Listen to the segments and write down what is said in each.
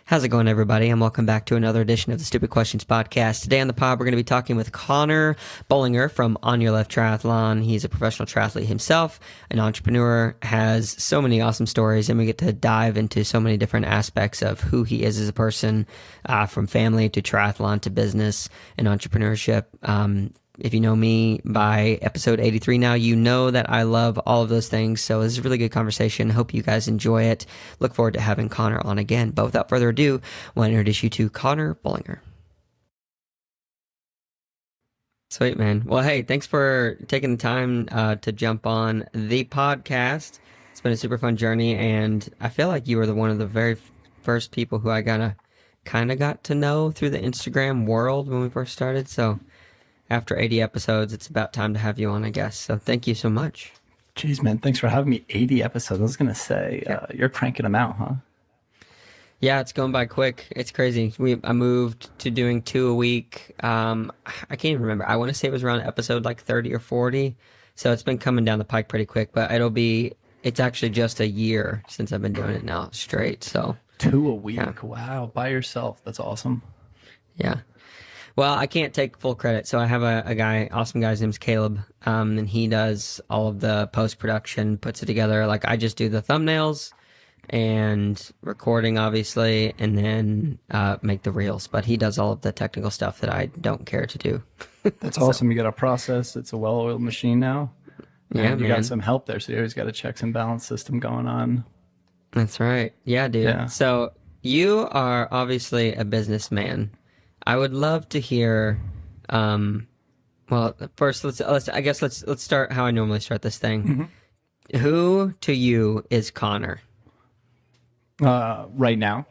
How's it going, everybody? And welcome back to another edition of the Stupid Questions Podcast. Today on the pod, we're going to be talking with Conor Bollinger from Onyerleft Triathlon. He's a professional triathlete himself, an entrepreneur, has so many awesome stories, and we get to dive into so many different aspects of who he is as a person, from family to triathlon to business and entrepreneurship. If you know me by episode 83 now, you know that I love all of those things. So this is a really good conversation. Hope you guys enjoy it. Look forward to having Conor on again. But without further ado, I want to introduce you to Conor Bollinger. Sweet, man. Well, hey, thanks for taking the time to jump on the podcast. It's been a super fun journey, and I feel like you were one of the very first people who I kind of got to know through the Instagram world when we first started. So after 80 episodes, it's about time to have you on, I guess. So thank you so much. Jeez, man, thanks for having me. 80 episodes. I was going to say, you're cranking them out, huh? Yeah, it's going by quick. It's crazy. I moved to doing 2 a week. I can't even remember. I want to say it was around episode like 30 or 40. So it's been coming down the pike pretty quick, but it's actually just a year since I've been doing it now straight. So 2 a week. Yeah. Wow. By yourself. That's awesome. Yeah. Well, I can't take full credit. So I have a guy, awesome guy, his name's Caleb, and he does all of the post-production, puts it together. Like, I just do the thumbnails and recording, obviously, and then make the reels. But he does all of the technical stuff that I don't care to do. That's awesome. You got a process. It's a well-oiled machine now. Yeah, you man. got some help there. So you always got a checks and balance system going on. That's right. Yeah, dude. Yeah. So you are obviously a businessman. I would love to hear. Well, first, let's start how I normally start this thing. Mm-hmm. Who to you is Conor? Right now.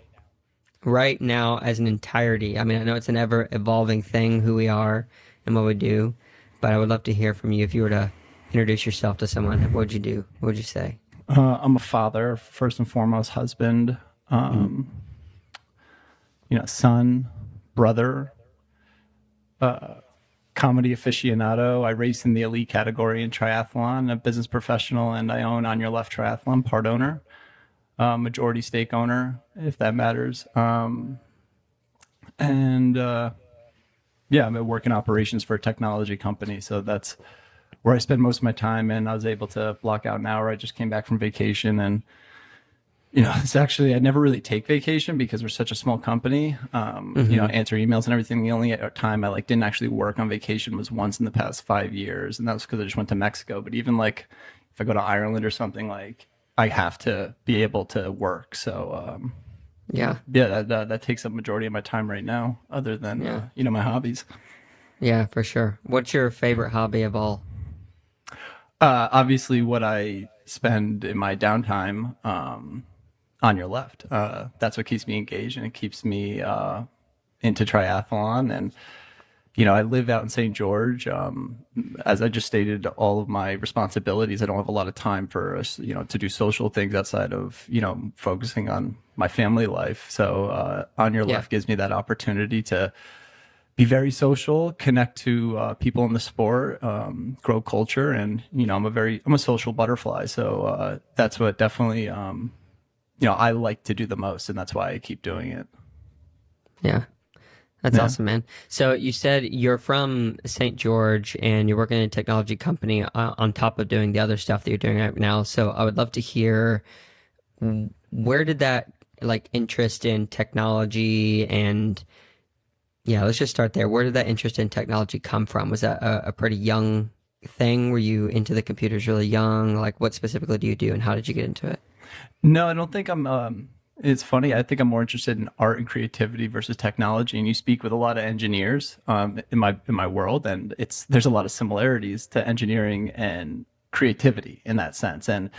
Right now, as an entirety. I mean, I know it's an ever evolving thing, who we are and what we do, but I would love to hear from you. If you were to introduce yourself to someone, what would you do? What would you say? I'm a father, first and foremost, husband, son, brother, comedy aficionado. I race in the elite category in triathlon, a business professional, and I own Onyerleft Triathlon, part owner, majority stake owner, if that matters. I'm at work in operations for a technology company, so that's where I spend most of my time. And I was able to block out an hour. I just came back from vacation, and it's actually, I never really take vacation because we're such a small company, answer emails and everything. The only time I didn't actually work on vacation was once in the past 5 years. And that was because I just went to Mexico. But even if I go to Ireland or something, I have to be able to work. So, that takes up majority of my time right now, other than, my hobbies. Yeah, for sure. What's your favorite hobby of all? Obviously what I spend in my downtime, on your left. That's what keeps me engaged, and it keeps me into triathlon. And I live out in St. George. As I just stated, all of my responsibilities, I don't have a lot of time for to do social things outside of focusing on my family life. So on your left gives me that opportunity to be very social, connect to people in the sport, grow culture, and I'm a social butterfly. So that's what definitely I like to do the most, and that's why I keep doing it. Yeah. That's awesome, man. So you said you're from St. George and you're working in a technology company on top of doing the other stuff that you're doing right now. So I would love to hear, where did that interest in technology and let's just start there. Where did that interest in technology come from? Was that a pretty young thing? Were you into the computers really young? What specifically do you do, and how did you get into it? No, I don't think I'm, it's funny. I think I'm more interested in art and creativity versus technology. And you speak with a lot of engineers in my world, and there's a lot of similarities to engineering and creativity in that sense. And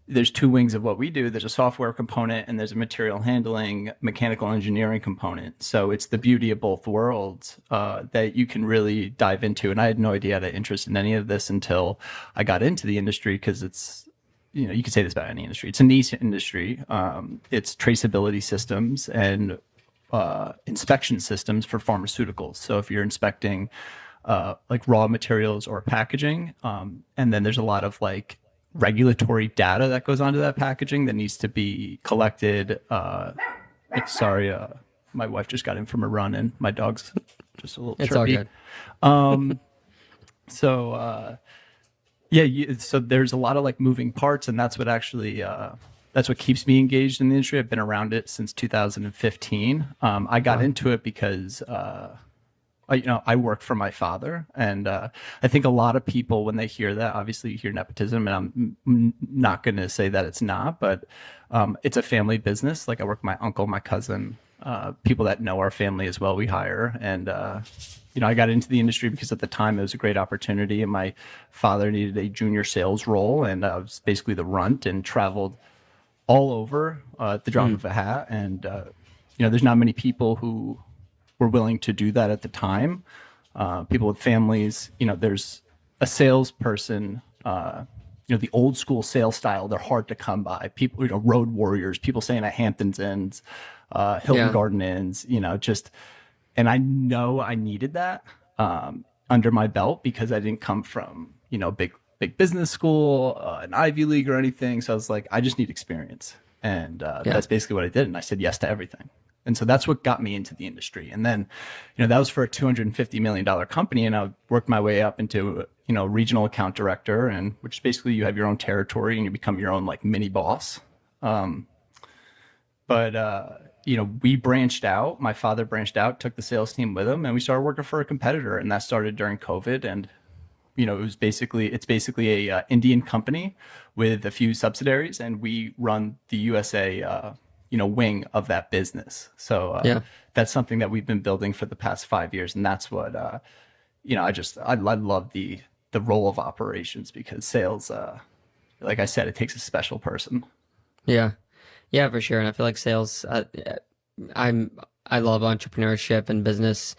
there's two wings of what we do. There's a software component and there's a material handling, mechanical engineering component. So it's the beauty of both worlds that you can really dive into. And I had no idea I had an interest in any of this until I got into the industry, because it's, you could say this about any industry. It's a niche industry. It's traceability systems and inspection systems for pharmaceuticals. So if you're inspecting raw materials or packaging, and then there's a lot of regulatory data that goes onto that packaging that needs to be collected Sorry, my wife just got in from a run, and my dog's just a little It's all chirpy. good. So yeah, so there's a lot of like moving parts, and that's what actually that's what keeps me engaged in the industry. I've been around it since 2015. I got Wow. into it because I work for my father, and I think a lot of people, when they hear that, obviously you hear nepotism, and not going to say that it's not, but it's a family business. Like I work with my uncle, my cousin, people that know our family as well. We hire, and I got into the industry because at the time it was a great opportunity, and my father needed a junior sales role, and I was basically the runt and traveled all over at the drop of a hat, and there's not many people who were willing to do that at the time. People with families, there's a salesperson, the old school sales style, they're hard to come by. People, road warriors, people staying at Hamptons Inns, Hilton Yeah. Garden Inns, and I know I needed that under my belt because I didn't come from, big business school, an Ivy League or anything. So I was like, I just need experience. And Yeah. that's basically what I did. And I said yes to everything. And so that's what got me into the industry. And then, that was for a $250 million company. And I worked my way up into, regional account director, and which basically you have your own territory and you become your own like mini boss. But we branched out. My father branched out, took the sales team with him, and we started working for a competitor. And that started during COVID. And, it's basically a Indian company with a few subsidiaries, and we run the USA, wing of that business. So Yeah. that's something that we've been building for the past 5 years, and that's what I love the role of operations because sales, like I said, it takes a special person. Yeah. Yeah, for sure. And I feel like sales, I love entrepreneurship and business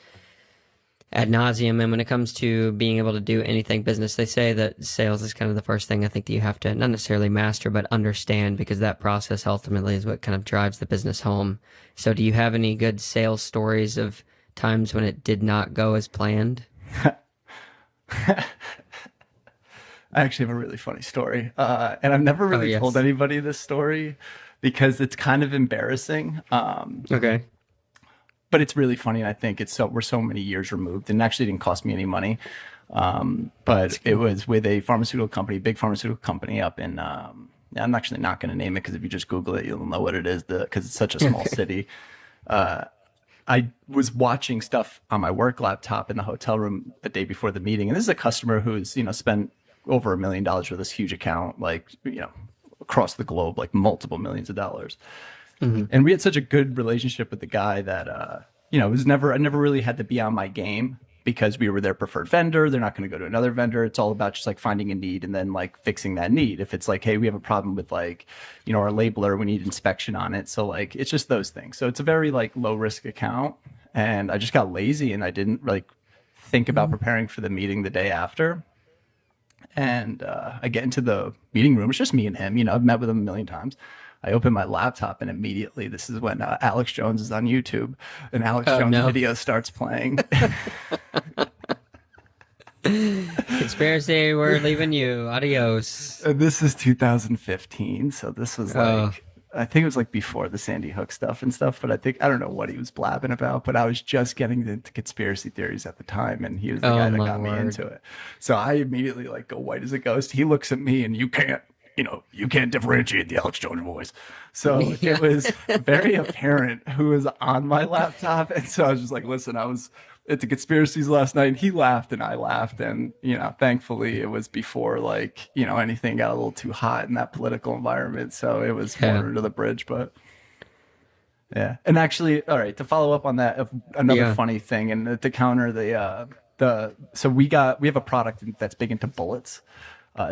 ad nauseum. And when it comes to being able to do anything business, they say that sales is kind of the first thing I think that you have to not necessarily master, but understand, because that process ultimately is what kind of drives the business home. So do you have any good sales stories of times when it did not go as planned? I actually have a really funny story, and I've never Oh, really told yes. anybody this story because it's kind of embarrassing. Okay. But it's really funny, and I think we're so many years removed, and it actually didn't cost me any money. But it was with a pharmaceutical company, big pharmaceutical company up in. I'm actually not going to name it because if you just Google it, you'll know what it is. Because it's such a small city. I was watching stuff on my work laptop in the hotel room the day before the meeting, and this is a customer who's spent over $1 million with this huge account, like across the globe, like multiple millions of dollars. And we had such a good relationship with the guy that it was I never really had to be on my game because we were their preferred vendor. They're not going to go to another vendor. It's all about just like finding a need and then like fixing that need. If it's like, hey, we have a problem with like, our labeler, we need inspection on it. So like, it's just those things. So it's a very like low risk account. And I just got lazy and I didn't like think about preparing for the meeting the day after. And I get into the meeting room. It's just me and him. I've met with him a million times. I open my laptop and immediately, this is when Alex Jones is on YouTube, and Alex Oh, Jones no. video starts playing. Conspiracy, we're leaving you. Adios. And this is 2015, so this was Oh, like, I think it was like before the Sandy Hook stuff and stuff, but I don't know what he was blabbing about, but I was just getting into conspiracy theories at the time, and he was the oh guy that my got me word. into it. So I immediately like go white as a ghost. He looks at me and you can't differentiate the Alex Jones voice. So Yeah. it was very apparent who was on my laptop. And so I was just like, listen, I was at the conspiracies last night, and he laughed and I laughed. And, thankfully it was before like, anything got a little too hot in that political environment. So it was Yeah. water under the bridge, but yeah. And actually, all right, to follow up on that, another Yeah. funny thing, and to counter so we have a product that's big into bullets.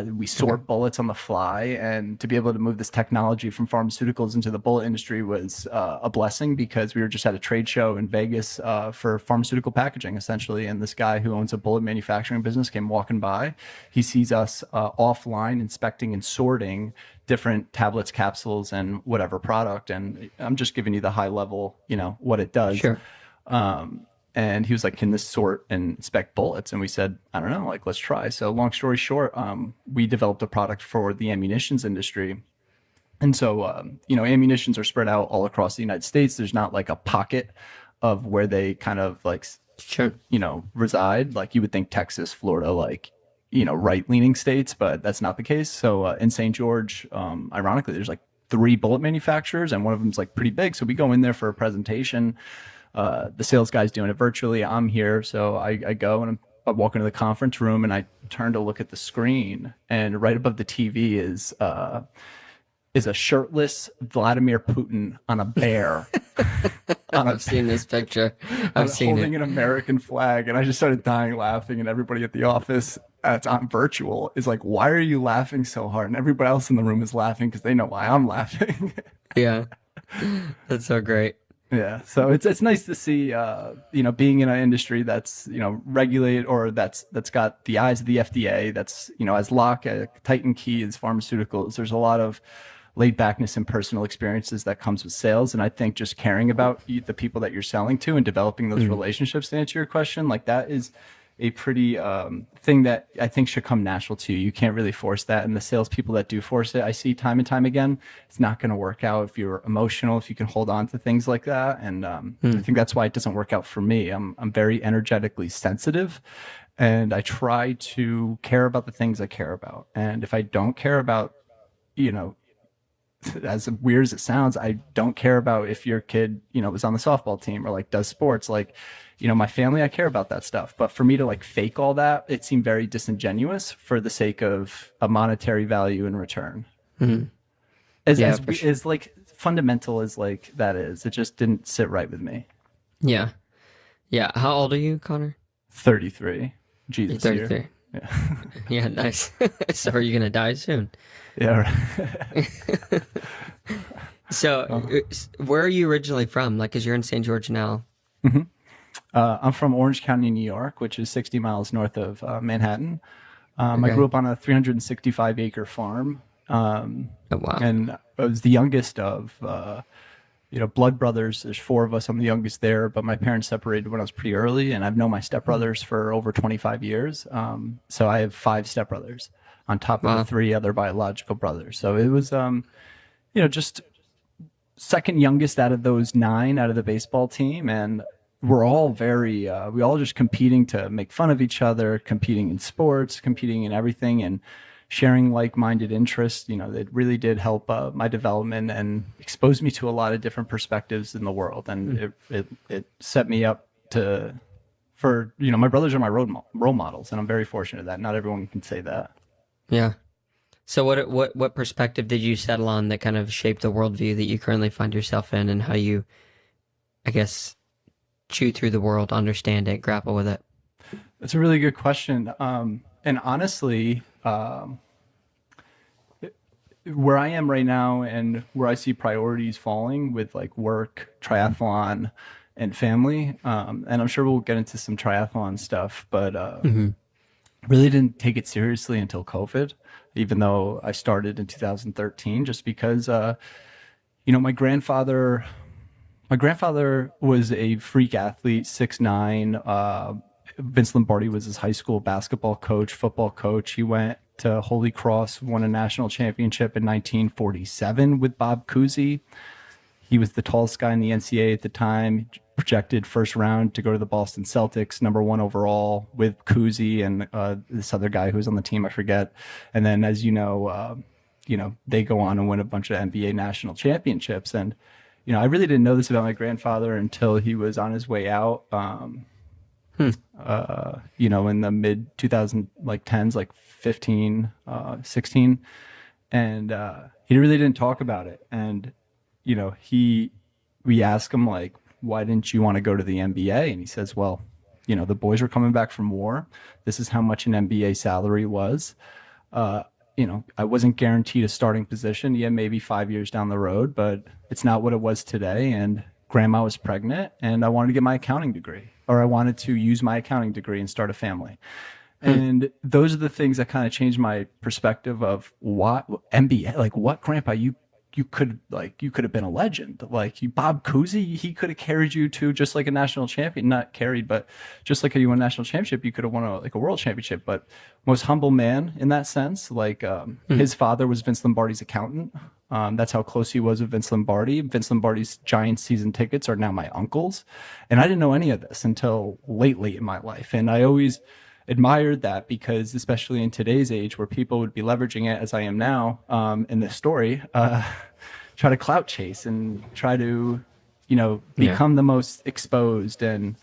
We sort bullets on the fly, and to be able to move this technology from pharmaceuticals into the bullet industry was a blessing because we were just at a trade show in Vegas for pharmaceutical packaging, essentially. And this guy who owns a bullet manufacturing business came walking by. He sees us offline inspecting and sorting different tablets, capsules, and whatever product. And I'm just giving you the high level, what it does. Sure. And he was like, can this sort and inspect bullets? And we said, I don't know, like, let's try. So long story short, we developed a product for the ammunitions industry. And so, ammunitions are spread out all across the United States. There's not like a pocket of where they kind of like, Sure. reside. Like you would think Texas, Florida, like, right leaning states, but that's not the case. So in St. George, ironically, there's like 3 bullet manufacturers and one of them's like pretty big. So we go in there for a presentation. The sales guy's doing it virtually. I'm here. So I go and I walk into the conference room and I turn to look at the screen, and right above the TV is a shirtless Vladimir Putin on a bear. I've seen this picture. I've seen holding it. an American flag, and I just started dying laughing. And everybody at the office, that's on virtual, is like, "Why are you laughing so hard?" And everybody else in the room is laughing because they know why I'm laughing. Yeah. That's so great. Yeah, so it's nice to see, being in an industry that's regulated, or that's got the eyes of the FDA, that's as lock a tight and key as pharmaceuticals. There's a lot of laid backness and personal experiences that comes with sales, and I think just caring about the people that you're selling to and developing those relationships, to answer your question, like that is a pretty thing that I think should come natural to you. You can't really force that, and the salespeople that do force it, I see time and time again, it's not going to work out if you're emotional, if you can hold on to things like that. And I think that's why it doesn't work out for me. I'm very energetically sensitive, and I try to care about the things I care about. And if I don't care about, as weird as it sounds, I don't care about if your kid, is on the softball team or like does sports, like, my family, I care about that stuff. But for me to like fake all that, it seemed very disingenuous for the sake of a monetary value in return. As like fundamental as like that is, it just didn't sit right with me. Yeah. Yeah. How old are you, Connor? 33. Jesus. 33. Year. Yeah. Yeah, nice. So are you going to die soon? Yeah. Right. So where are you originally from? Like, because you're in St. George now. I'm from Orange County, New York, which is 60 miles north of Manhattan. I Okay. grew up on a 365-acre farm. Oh, wow. And I was the youngest of, blood brothers. There's 4 of us. I'm the youngest there, but my parents separated when I was pretty early, and I've known my stepbrothers for over 25 years. So I have 5 stepbrothers on top of the 3 other biological brothers. So it was, just second youngest out of those 9 out of the baseball team. And we're all very, we all just competing to make fun of each other, competing in sports, competing in everything, and sharing like-minded interests. It really did help my development and expose me to a lot of different perspectives in the world. And it set me up for my brothers are my role models, and I'm very fortunate that not everyone can say that. Yeah. So what perspective did you settle on that kind of shaped the worldview that you currently find yourself in, and how you, I guess, chew through the world, understand it, grapple with it? That's a really good question. And honestly, where I am right now and where I see priorities falling with like work, triathlon, and family, and I'm sure we'll get into some triathlon stuff, but really didn't take it seriously until COVID, even though I started in 2013, just because, my grandfather was a freak athlete, 6'9". Vince Lombardi was his high school basketball coach, football coach. He went to Holy Cross, won a national championship in 1947 with Bob Cousy. He was the tallest guy in the NCAA at the time, projected first round to go to the Boston Celtics, #1 overall with Cousy and this other guy who was on the team, I forget. And then, as they go on and win a bunch of NBA national championships. And I really didn't know this about my grandfather until he was on his way out. In the mid 2010s, like 15, 16, and he really didn't talk about it. And we asked him, like, why didn't you want to go to the NBA? And he says, well, the boys were coming back from war. This is how much an NBA salary was. I wasn't guaranteed a starting position. Yeah, maybe 5 years down the road, but it's not what it was today. And grandma was pregnant, and I wanted to get my accounting degree, or I wanted to use my accounting degree and start a family. And those are the things that kind of changed my perspective of what NBA, like, what, grandpa, you you could have been a legend. Like Bob Cousy, he could have carried you to just like a national champion, not carried, but just like you won a national championship, you could have won a world championship. But most humble man in that sense. Like his father was Vince Lombardi's accountant. That's how close he was with Vince Lombardi. Vince Lombardi's Giants season tickets are now my uncle's. And I didn't know any of this until lately in my life. And I always admired that because, especially in today's age where people would be leveraging it as I am now in this story, try to clout chase and try to, become the most exposed. And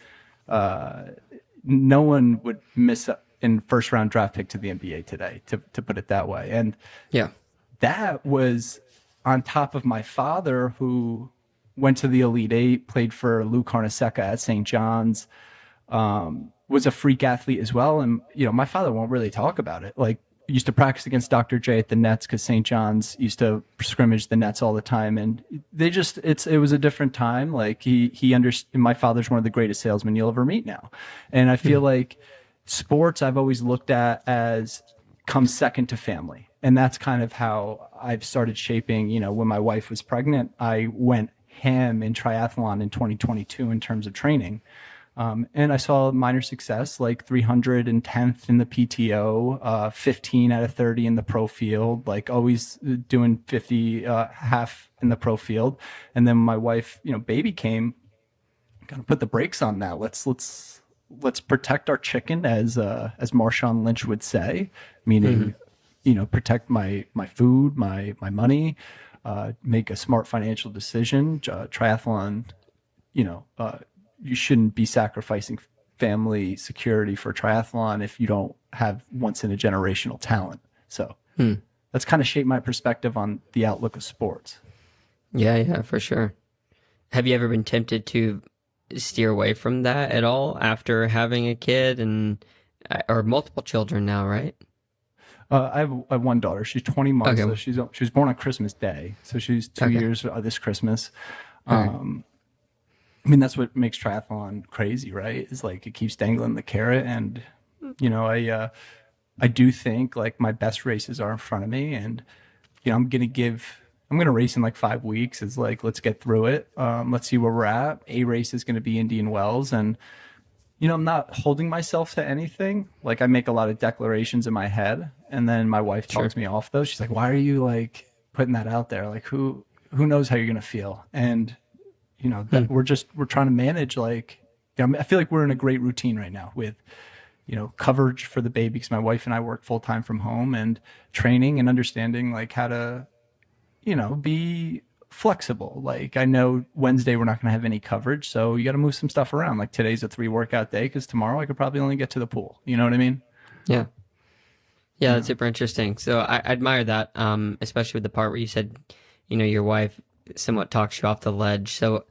no one would miss in first round draft pick to the NBA today, to put it that way. And that was on top of my father, who went to the Elite Eight, played for Lou Carnesecca at St. John's, was a freak athlete as well. And, my father won't really talk about it. Like, used to practice against Dr. J at the Nets because St. John's used to scrimmage the Nets all the time. And they just, it was a different time. Like he understood. My father's one of the greatest salesmen you'll ever meet now. And I feel like sports I've always looked at as comes second to family. And that's kind of how I've started shaping, when my wife was pregnant, I went ham in triathlon in 2022 in terms of training. And I saw minor success, like 310th in the PTO, 15 out of 30 in the pro field, like always doing 50, half in the pro field. And then my wife, baby came, gotta put the brakes on that. Let's protect our chicken, as Marshawn Lynch would say, meaning, protect my food, my money, make a smart financial decision. Triathlon, you shouldn't be sacrificing family security for triathlon if you don't have once in a generational talent. So that's kind of shaped my perspective on the outlook of sports. Yeah, for sure. Have you ever been tempted to steer away from that at all after having a kid or multiple children now, right? I have one daughter. She's 20 months. Okay. So she was born on Christmas Day. So she's 2 years this Christmas. I mean, that's what makes triathlon crazy, right? Is like it keeps dangling the carrot. And, I do think like my best races are in front of me. And, I'm going to race in like 5 weeks. It's like, let's get through it. Let's see where we're at. A race is going to be Indian Wells. And, I'm not holding myself to anything. Like I make a lot of declarations in my head. And then my wife talks me off those. She's like, why are you like putting that out there? Like who knows how you're going to feel? And, that we're trying to manage, like, I feel like we're in a great routine right now with, coverage for the baby, because my wife and I work full time from home, and training and understanding like how to, be flexible. Like I know Wednesday we're not going to have any coverage, so you got to move some stuff around. Like today's a 3 workout day because tomorrow I could probably only get to the pool. You know what I mean? Yeah. Yeah, that's super interesting. So I admire that, especially with the part where you said, your wife somewhat talks you off the ledge. So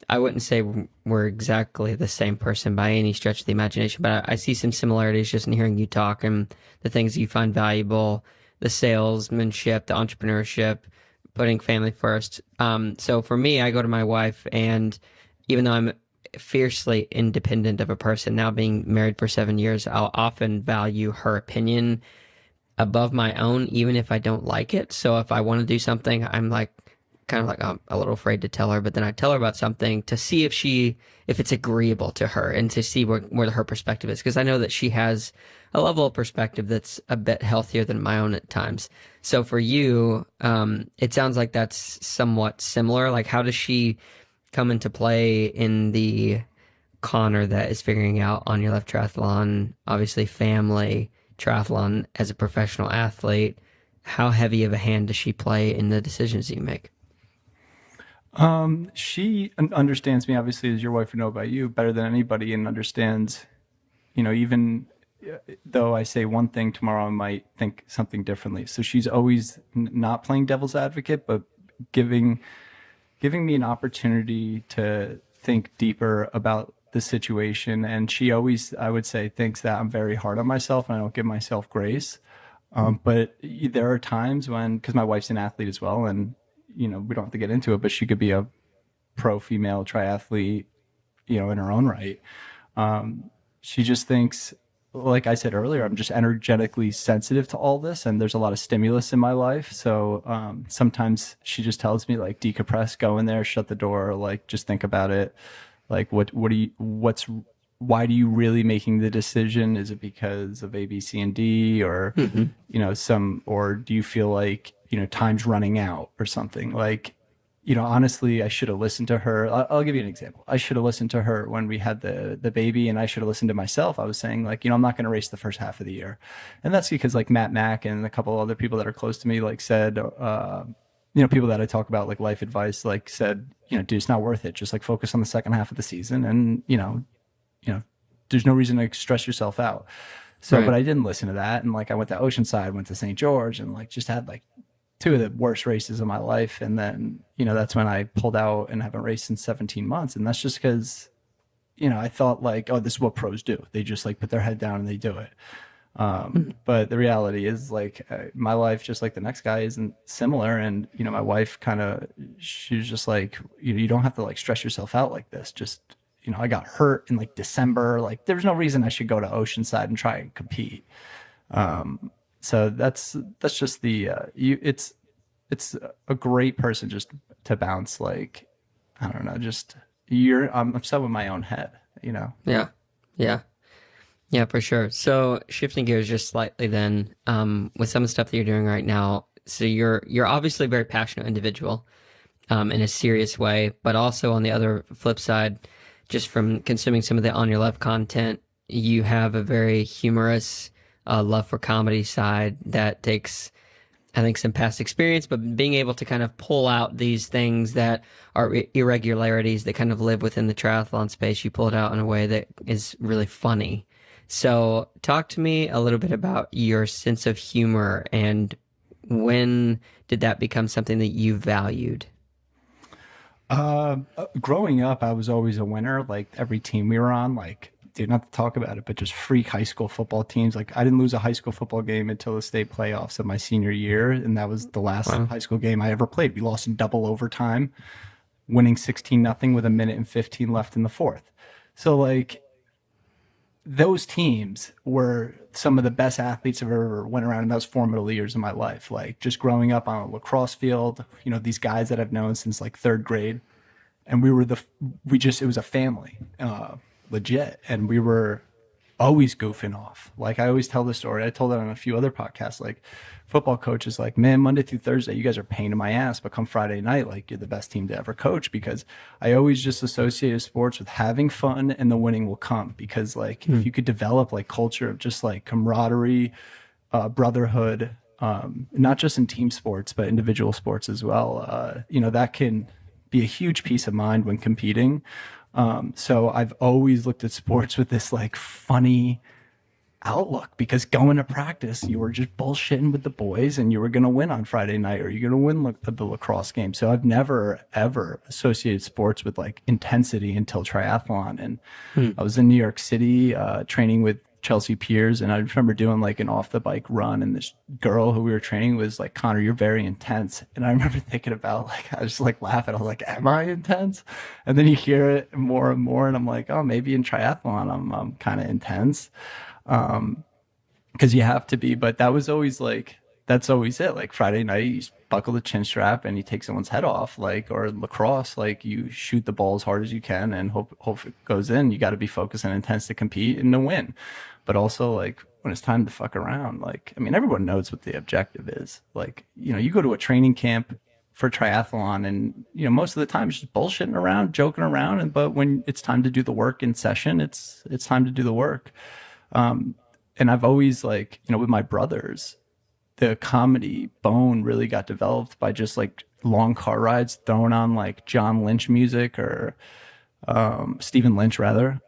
I wouldn't say we're exactly the same person by any stretch of the imagination, but I see some similarities just in hearing you talk and the things you find valuable, the salesmanship, the entrepreneurship, putting family first. So for me, I go to my wife, and even though I'm fiercely independent of a person, now being married for 7 years, I'll often value her opinion above my own, even if I don't like it. So if I want to do something, I'm like, kind of like I'm a little afraid to tell her, but then I tell her about something to see if it's agreeable to her and to see where her perspective is. Because I know that she has a level of perspective that's a bit healthier than my own at times. So for you, it sounds like that's somewhat similar. Like how does she come into play in the Conor that is figuring out Onyerleft triathlon, obviously family, triathlon as a professional athlete? How heavy of a hand does she play in the decisions you make? She understands me, obviously, as your wife would know about you, better than anybody, and understands, even though I say one thing tomorrow, I might think something differently. So she's always not playing devil's advocate, but giving me an opportunity to think deeper about the situation. And she always, I would say, thinks that I'm very hard on myself and I don't give myself grace. But there are times when, because my wife's an athlete as well, and we don't have to get into it, but she could be a pro female triathlete, in her own right. She just thinks like I said earlier, I'm just energetically sensitive to all this, and there's a lot of stimulus in my life. So sometimes she just tells me like decompress, go in there, shut the door, like just think about it. Like why do you really making the decision? Is it because of A, B, C, and D, or Hmm. or do you feel like time's running out or something? Like, honestly, I should have listened to her. I'll give you an example. I should have listened to her when we had the baby, and I should have listened to myself. I was saying like, I'm not going to race the first half of the year, and that's because like Matt Mack and a couple other people that are close to me like said, people that I talk about like life advice like said, dude, it's not worth it. Just like focus on the second half of the season, and you know, there's no reason to stress yourself out. So, but Right. I didn't listen to that, and like I went to Oceanside, went to St. George, and like just had like two of the worst races of my life. And then, that's when I pulled out and haven't raced in 17 months. And that's just because, I thought like, oh, this is what pros do. They just like put their head down and they do it. But the reality is like my life, just like the next guy, isn't similar. And, my wife she was just like, you don't have to like stress yourself out like this. Just, I got hurt in like December. Like there's no reason I should go to Oceanside and try and compete. So that's just it's a great person just to bounce like, I don't know, just I'm so in my own head. Yeah. Yeah. Yeah, for sure. So shifting gears just slightly then, with some of the stuff that you're doing right now. So you're obviously a very passionate individual, in a serious way, but also on the other flip side, just from consuming some of the On Your Left content, you have a very humorous love for comedy side that takes, I think, some past experience, but being able to kind of pull out these things that are irregularities that kind of live within the triathlon space, you pull it out in a way that is really funny. So, talk to me a little bit about your sense of humor and when did that become something that you valued? Growing up, I was always a winner. Like every team we were on, like, dude, not to talk about it, but just freak high school football teams. Like I didn't lose a high school football game until the state playoffs of my senior year, and that was the last Wow. high school game I ever played. We lost in double overtime, winning 16-0 with a minute and 15 left in the fourth. So like those teams were some of the best athletes I've ever went around in those formidable years of my life. Like just growing up on a lacrosse field, these guys that I've known since like third grade, and it was a family, legit, and we were always goofing off. Like I always tell the story. I told it on a few other podcasts. Like football coaches, like, man, Monday through Thursday, you guys are a pain in my ass, but come Friday night, like you're the best team to ever coach. Because I always just associated sports with having fun, and the winning will come. Because like if you could develop like culture of just like camaraderie, brotherhood, not just in team sports but individual sports as well, that can be a huge peace of mind when competing. So I've always looked at sports with this like funny outlook, because going to practice, you were just bullshitting with the boys and you were going to win on Friday night, or you're going to win the lacrosse game. So I've never ever associated sports with like intensity until triathlon. And I was in New York City, training with Chelsea Piers, and I remember doing like an off the bike run, and this girl who we were training was like, Connor, you're very intense. And I remember thinking about like, I was just like laughing. I was like, am I intense? And then you hear it more and more, and I'm like, oh, maybe in triathlon I'm kind of intense, because you have to be. But that was always like, that's always it. Like Friday night, you buckle the chin strap and you take someone's head off. Like, or lacrosse, like you shoot the ball as hard as you can and hope it goes in. You got to be focused and intense to compete and to win. But also like when it's time to fuck around, like, I mean, everyone knows what the objective is. Like, you go to a training camp for triathlon, and most of the time it's just bullshitting around, joking around, but when it's time to do the work in session, it's time to do the work. And I've always like, with my brothers, the comedy bone really got developed by just like long car rides, throwing on like John Lynch music, or Stephen Lynch rather,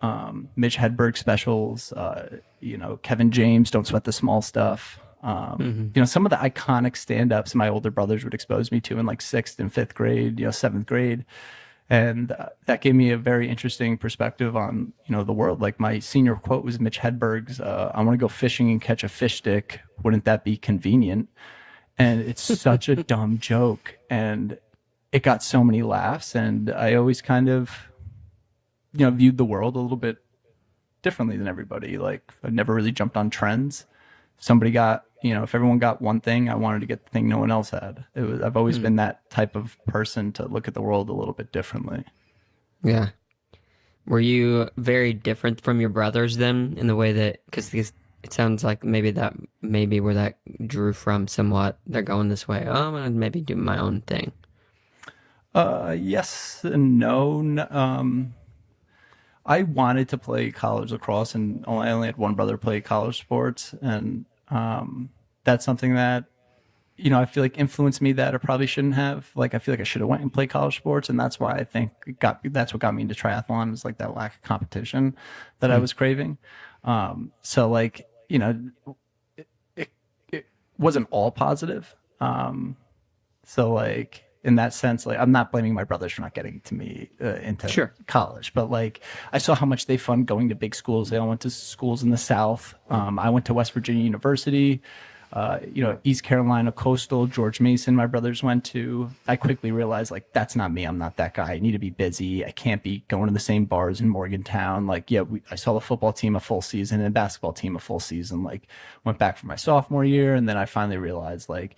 Mitch Hedberg specials, Kevin James, Don't Sweat the Small Stuff. Some of the iconic stand-ups my older brothers would expose me to in like sixth and fifth grade, seventh grade. And that gave me a very interesting perspective on, the world. Like my senior quote was Mitch Hedberg's, I want to go fishing and catch a fish stick. Wouldn't that be convenient? And it's such a dumb joke. And it got so many laughs. And I always kind of, viewed the world a little bit differently than everybody. Like I never really jumped on trends. Somebody got, if everyone got one thing, I wanted to get the thing no one else had. I've always been that type of person to look at the world a little bit differently. Yeah. Were you very different from your brothers then in the way that, because it sounds like maybe where that drew from somewhat, they're going this way. Oh, I'm going to maybe do my own thing. Yes and no. I wanted to play college lacrosse, and I only had one brother play college sports, and that's something that I feel like influenced me that I probably shouldn't have. Like I feel like I should have went and played college sports, and that's why I think that's what got me into triathlon, is like that lack of competition that I was craving. So like it wasn't all positive. So like in that sense, like I'm not blaming my brothers for not getting to me into Sure. college, but like I saw how much they fun going to big schools. They all went to schools in the South. I went to West Virginia University. East Carolina Coastal, George Mason, my brothers went to. I quickly realized like that's not me. I'm not that guy. I need to be busy. I can't be going to the same bars in Morgantown. Like, yeah, I saw the football team a full season and basketball team a full season. Like, went back for my sophomore year, and then I finally realized like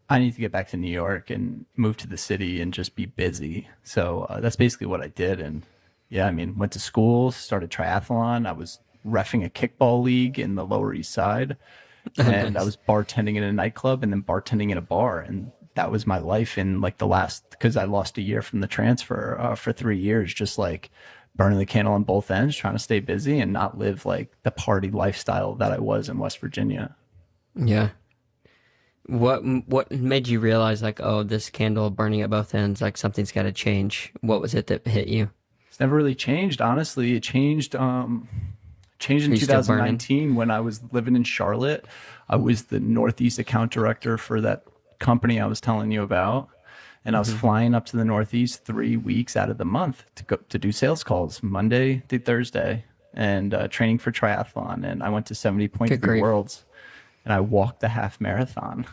I need to get back to New York and move to the city and just be busy. So that's basically what I did. And yeah, I mean, went to school, started triathlon. I was reffing a kickball league in the Lower East Side. And Nice. I was bartending in a nightclub and then bartending in a bar. And that was my life in like because I lost a year from the transfer for 3 years, just like burning the candle on both ends, trying to stay busy and not live like the party lifestyle that I was in West Virginia. Yeah. What made you realize like, oh, this candle burning at both ends, like something's got to change? What was it that hit you? It's never really changed, honestly. It changed changed Are in you still burning? 2019 when I was living in Charlotte. I was the Northeast account director for that company I was telling you about. And I was flying up to the Northeast 3 weeks out of the month to go to do sales calls Monday to Thursday, and training for triathlon. And I went to Good 70.3 grief. Worlds, and I walked the half marathon.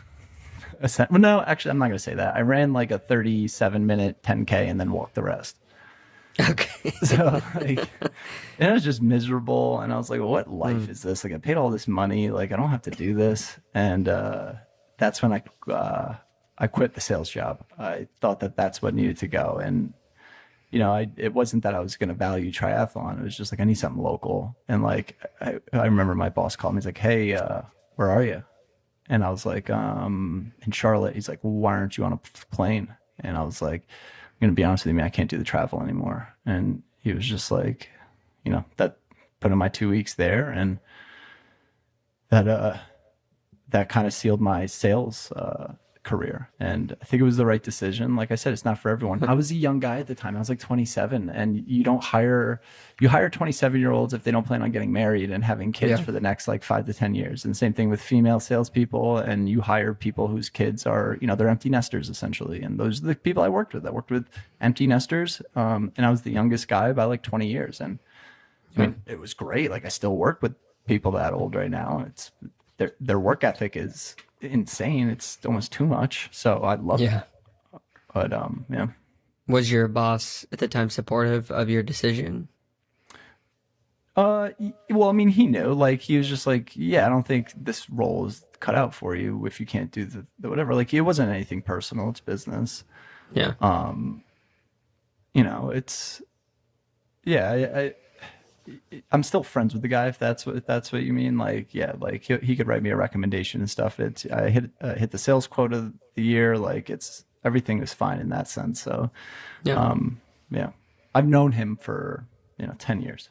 Well, no, actually, I'm not going to say that. I ran like a 37-minute 10K and then walked the rest. Okay. So like, and I was just miserable, and I was like, "What life is this? Like, I paid all this money, like I don't have to do this." And that's when I quit the sales job. I thought that that's what needed to go, and it wasn't that I was going to value triathlon. It was just like I need something local, and like I remember my boss called me. He's like, "Hey, where are you?" And I was like, in Charlotte. He's like, "Well, why aren't you on a plane?" And I was like, I'm going to be honest with you, man, I can't do the travel anymore. And he was just like, that put in my 2 weeks there, and that kind of sealed my sales career. And I think it was the right decision. Like I said, it's not for everyone. I was a young guy at the time. I was like 27, and you hire 27-year-olds if they don't plan on getting married and having kids Yeah. for the next like 5 to 10 years. And same thing with female salespeople. And you hire people whose kids are, they're empty nesters essentially. And those are the people I worked with. I worked with empty nesters. And I was the youngest guy by like 20 years. And I mean, it was great. Like I still work with people that old right now. It's their work ethic is insane. It's almost too much. So I love it. Yeah. But yeah. Was your boss at the time supportive of your decision? Well, I mean, he knew. Like he was just like, yeah, I don't think this role is cut out for you if you can't do the whatever. Like it wasn't anything personal. It's business. Yeah. It's yeah. I'm still friends with the guy, if that's what you mean. Like, yeah, like he could write me a recommendation and stuff. I hit the sales quota of the year. Like everything was fine in that sense. So, Yeah. yeah, I've known him for 10 years.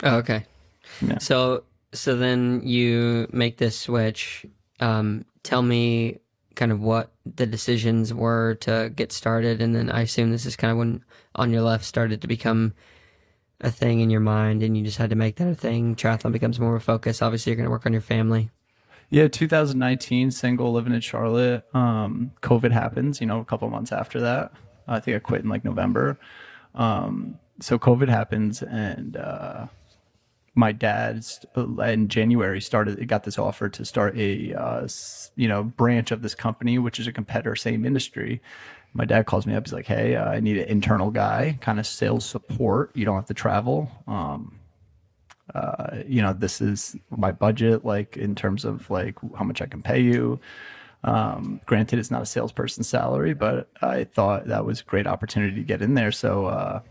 Oh, okay. Yeah. So then you make this switch. Tell me kind of what the decisions were to get started, and then I assume this is kind of when Onyerleft started to become a thing in your mind, and you just had to make that a thing. Triathlon becomes more of a focus. Obviously, you're going to work on your family. Yeah, 2019, single, living in Charlotte. COVID happens, a couple months after that. I think I quit in like November. So COVID happens, and my dad in January got this offer to start a branch of this company, which is a competitor, same industry. My dad calls me up. He's like, "Hey, I need an internal guy, kind of sales support. You don't have to travel. this is my budget, like in terms of like how much I can pay you. Granted, it's not a salesperson's salary, but I thought that was a great opportunity to get in there. So,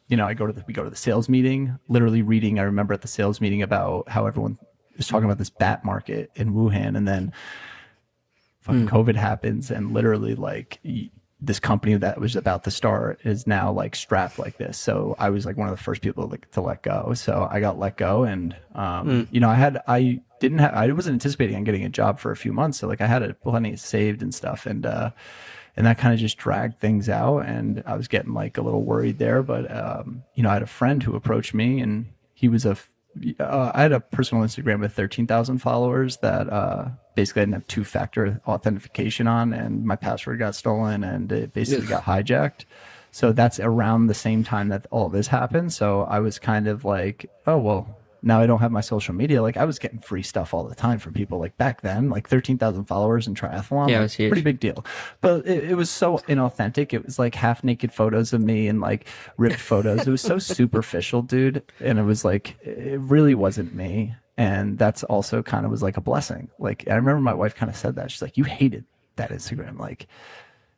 we go to the sales meeting, literally reading. I remember at the sales meeting about how everyone was talking about this bat market in Wuhan, and then fucking COVID happens, and literally like this company that was about to start is now like strapped like this. So I was like one of the first people to let go. So I got let go, and I wasn't anticipating on getting a job for a few months. So like I had plenty saved and stuff, and that kind of just dragged things out, and I was getting like a little worried there. But I had a friend who approached me, and he was I had a personal Instagram with 13,000 followers that basically I didn't have two-factor authentication on, and my password got stolen, and it basically got hijacked. So that's around the same time that all this happened. So I was kind of like, oh, well, now I don't have my social media. Like I was getting free stuff all the time from people. Like back then, like 13,000 followers in triathlon, yeah, like, pretty big deal. But it was so inauthentic. It was like half naked photos of me and like ripped photos. It was so superficial, dude. And it was like, it really wasn't me. And that's also kind of was like a blessing. Like I remember my wife kind of said that. She's like, you hated that Instagram. Like,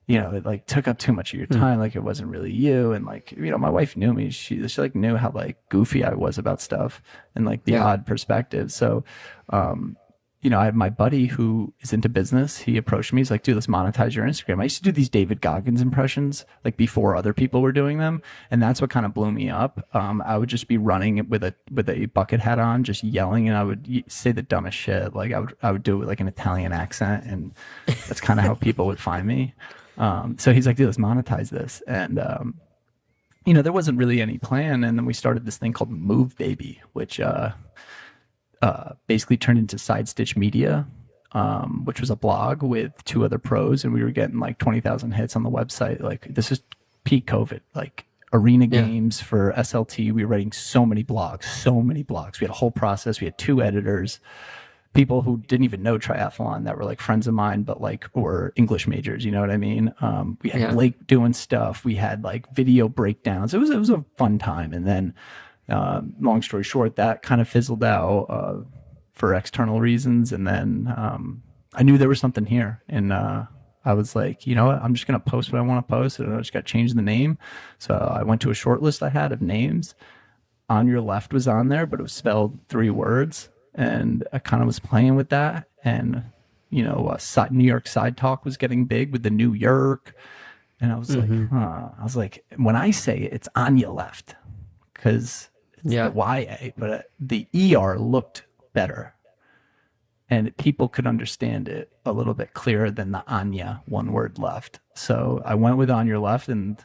it like took up too much of your time. Like it wasn't really you. And like, my wife knew me. She like knew how like goofy I was about stuff and like the odd perspective. So, I have my buddy who is into business. He approached me. He's like, dude, let's monetize your Instagram. I used to do these David Goggins impressions like before other people were doing them. And that's what kind of blew me up. I would just be running with a bucket hat on, just yelling. And I would say the dumbest shit. Like I would do it with like an Italian accent. And that's kind of how people would find me. So he's like, dude, let's monetize this. And, there wasn't really any plan. And then we started this thing called Move Baby, which basically turned into Side Stitch Media, which was a blog with two other pros. And we were getting like 20,000 hits on the website. Like this is peak COVID, like arena games for SLT. We were writing so many blogs. We had a whole process. We had 2 editors. People who didn't even know triathlon that were like friends of mine, but like, or English majors, you know what I mean? We had Blake doing stuff. We had like video breakdowns. It was a fun time. And then, long story short, that kind of fizzled out, for external reasons. And then, I knew there was something here, and, I was like, you know what? I'm just going to post what I want to post, and I just got to change the name. So I went to a short list I had of names. Onyerleft was on there, but it was spelled 3 words. And I kind of was playing with that. And, New York Side Talk was getting big with the New York. And I was like, when I say it, it's Onyerleft, because it's the YA, but the ER looked better. And people could understand it a little bit clearer than the Anya, one word left. So I went with Onyerleft, and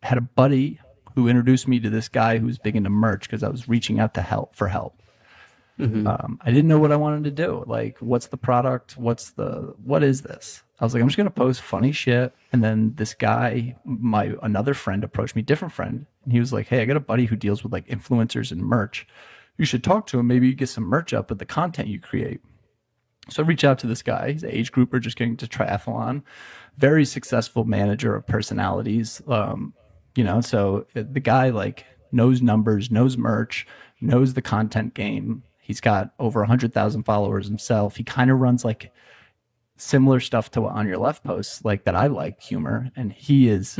had a buddy who introduced me to this guy who's big into merch, because I was reaching out for help. I didn't know what I wanted to do. Like, what's the product? What is this? I was like, I'm just going to post funny shit. And then this guy, another friend approached me, different friend. And he was like, hey, I got a buddy who deals with like influencers and merch. You should talk to him. Maybe you get some merch up with the content you create. So I reached out to this guy. He's an age grouper just getting to triathlon, very successful manager of personalities. So the guy like knows numbers, knows merch, knows the content game. He's got over 100,000 followers himself. He kind of runs like similar stuff to what Onyerleft posts, like that I like humor. And he is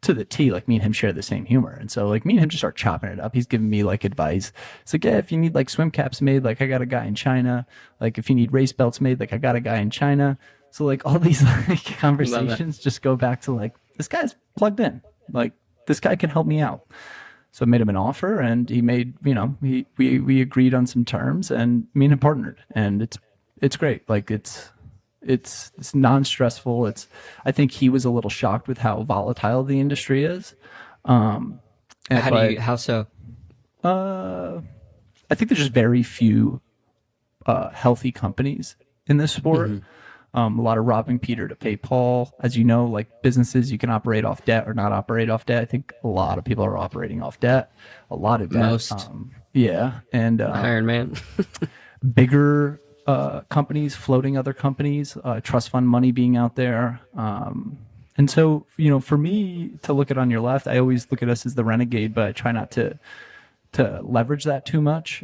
to the T, like me and him share the same humor. And so like me and him just start chopping it up. He's giving me like advice. It's like, yeah, if you need like swim caps made, like I got a guy in China. Like if you need race belts made, like I got a guy in China. So like all these like conversations just go back to like, this guy's plugged in. Like this guy can help me out. So I made him an offer, and he made, we agreed on some terms, and me and him partnered, and it's great. Like it's non-stressful. I think he was a little shocked with how volatile the industry is. How so? I think there's just very few healthy companies in this sport. A lot of robbing Peter to pay Paul. As you know, like businesses, you can operate off debt or not operate off debt. I think a lot of people are operating off debt, a lot of debt. Most. And Iron Man. bigger companies, floating other companies, trust fund money being out there. And so, for me to look at Onyerleft, I always look at us as the renegade, but I try not to leverage that too much.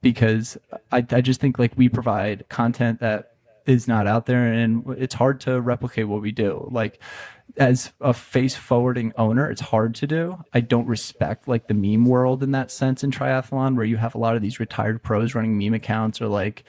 Because I just think like we provide content that is not out there, and it's hard to replicate what we do. Like as a face forwarding owner, it's hard to do. I don't respect like the meme world in that sense in triathlon, where you have a lot of these retired pros running meme accounts or like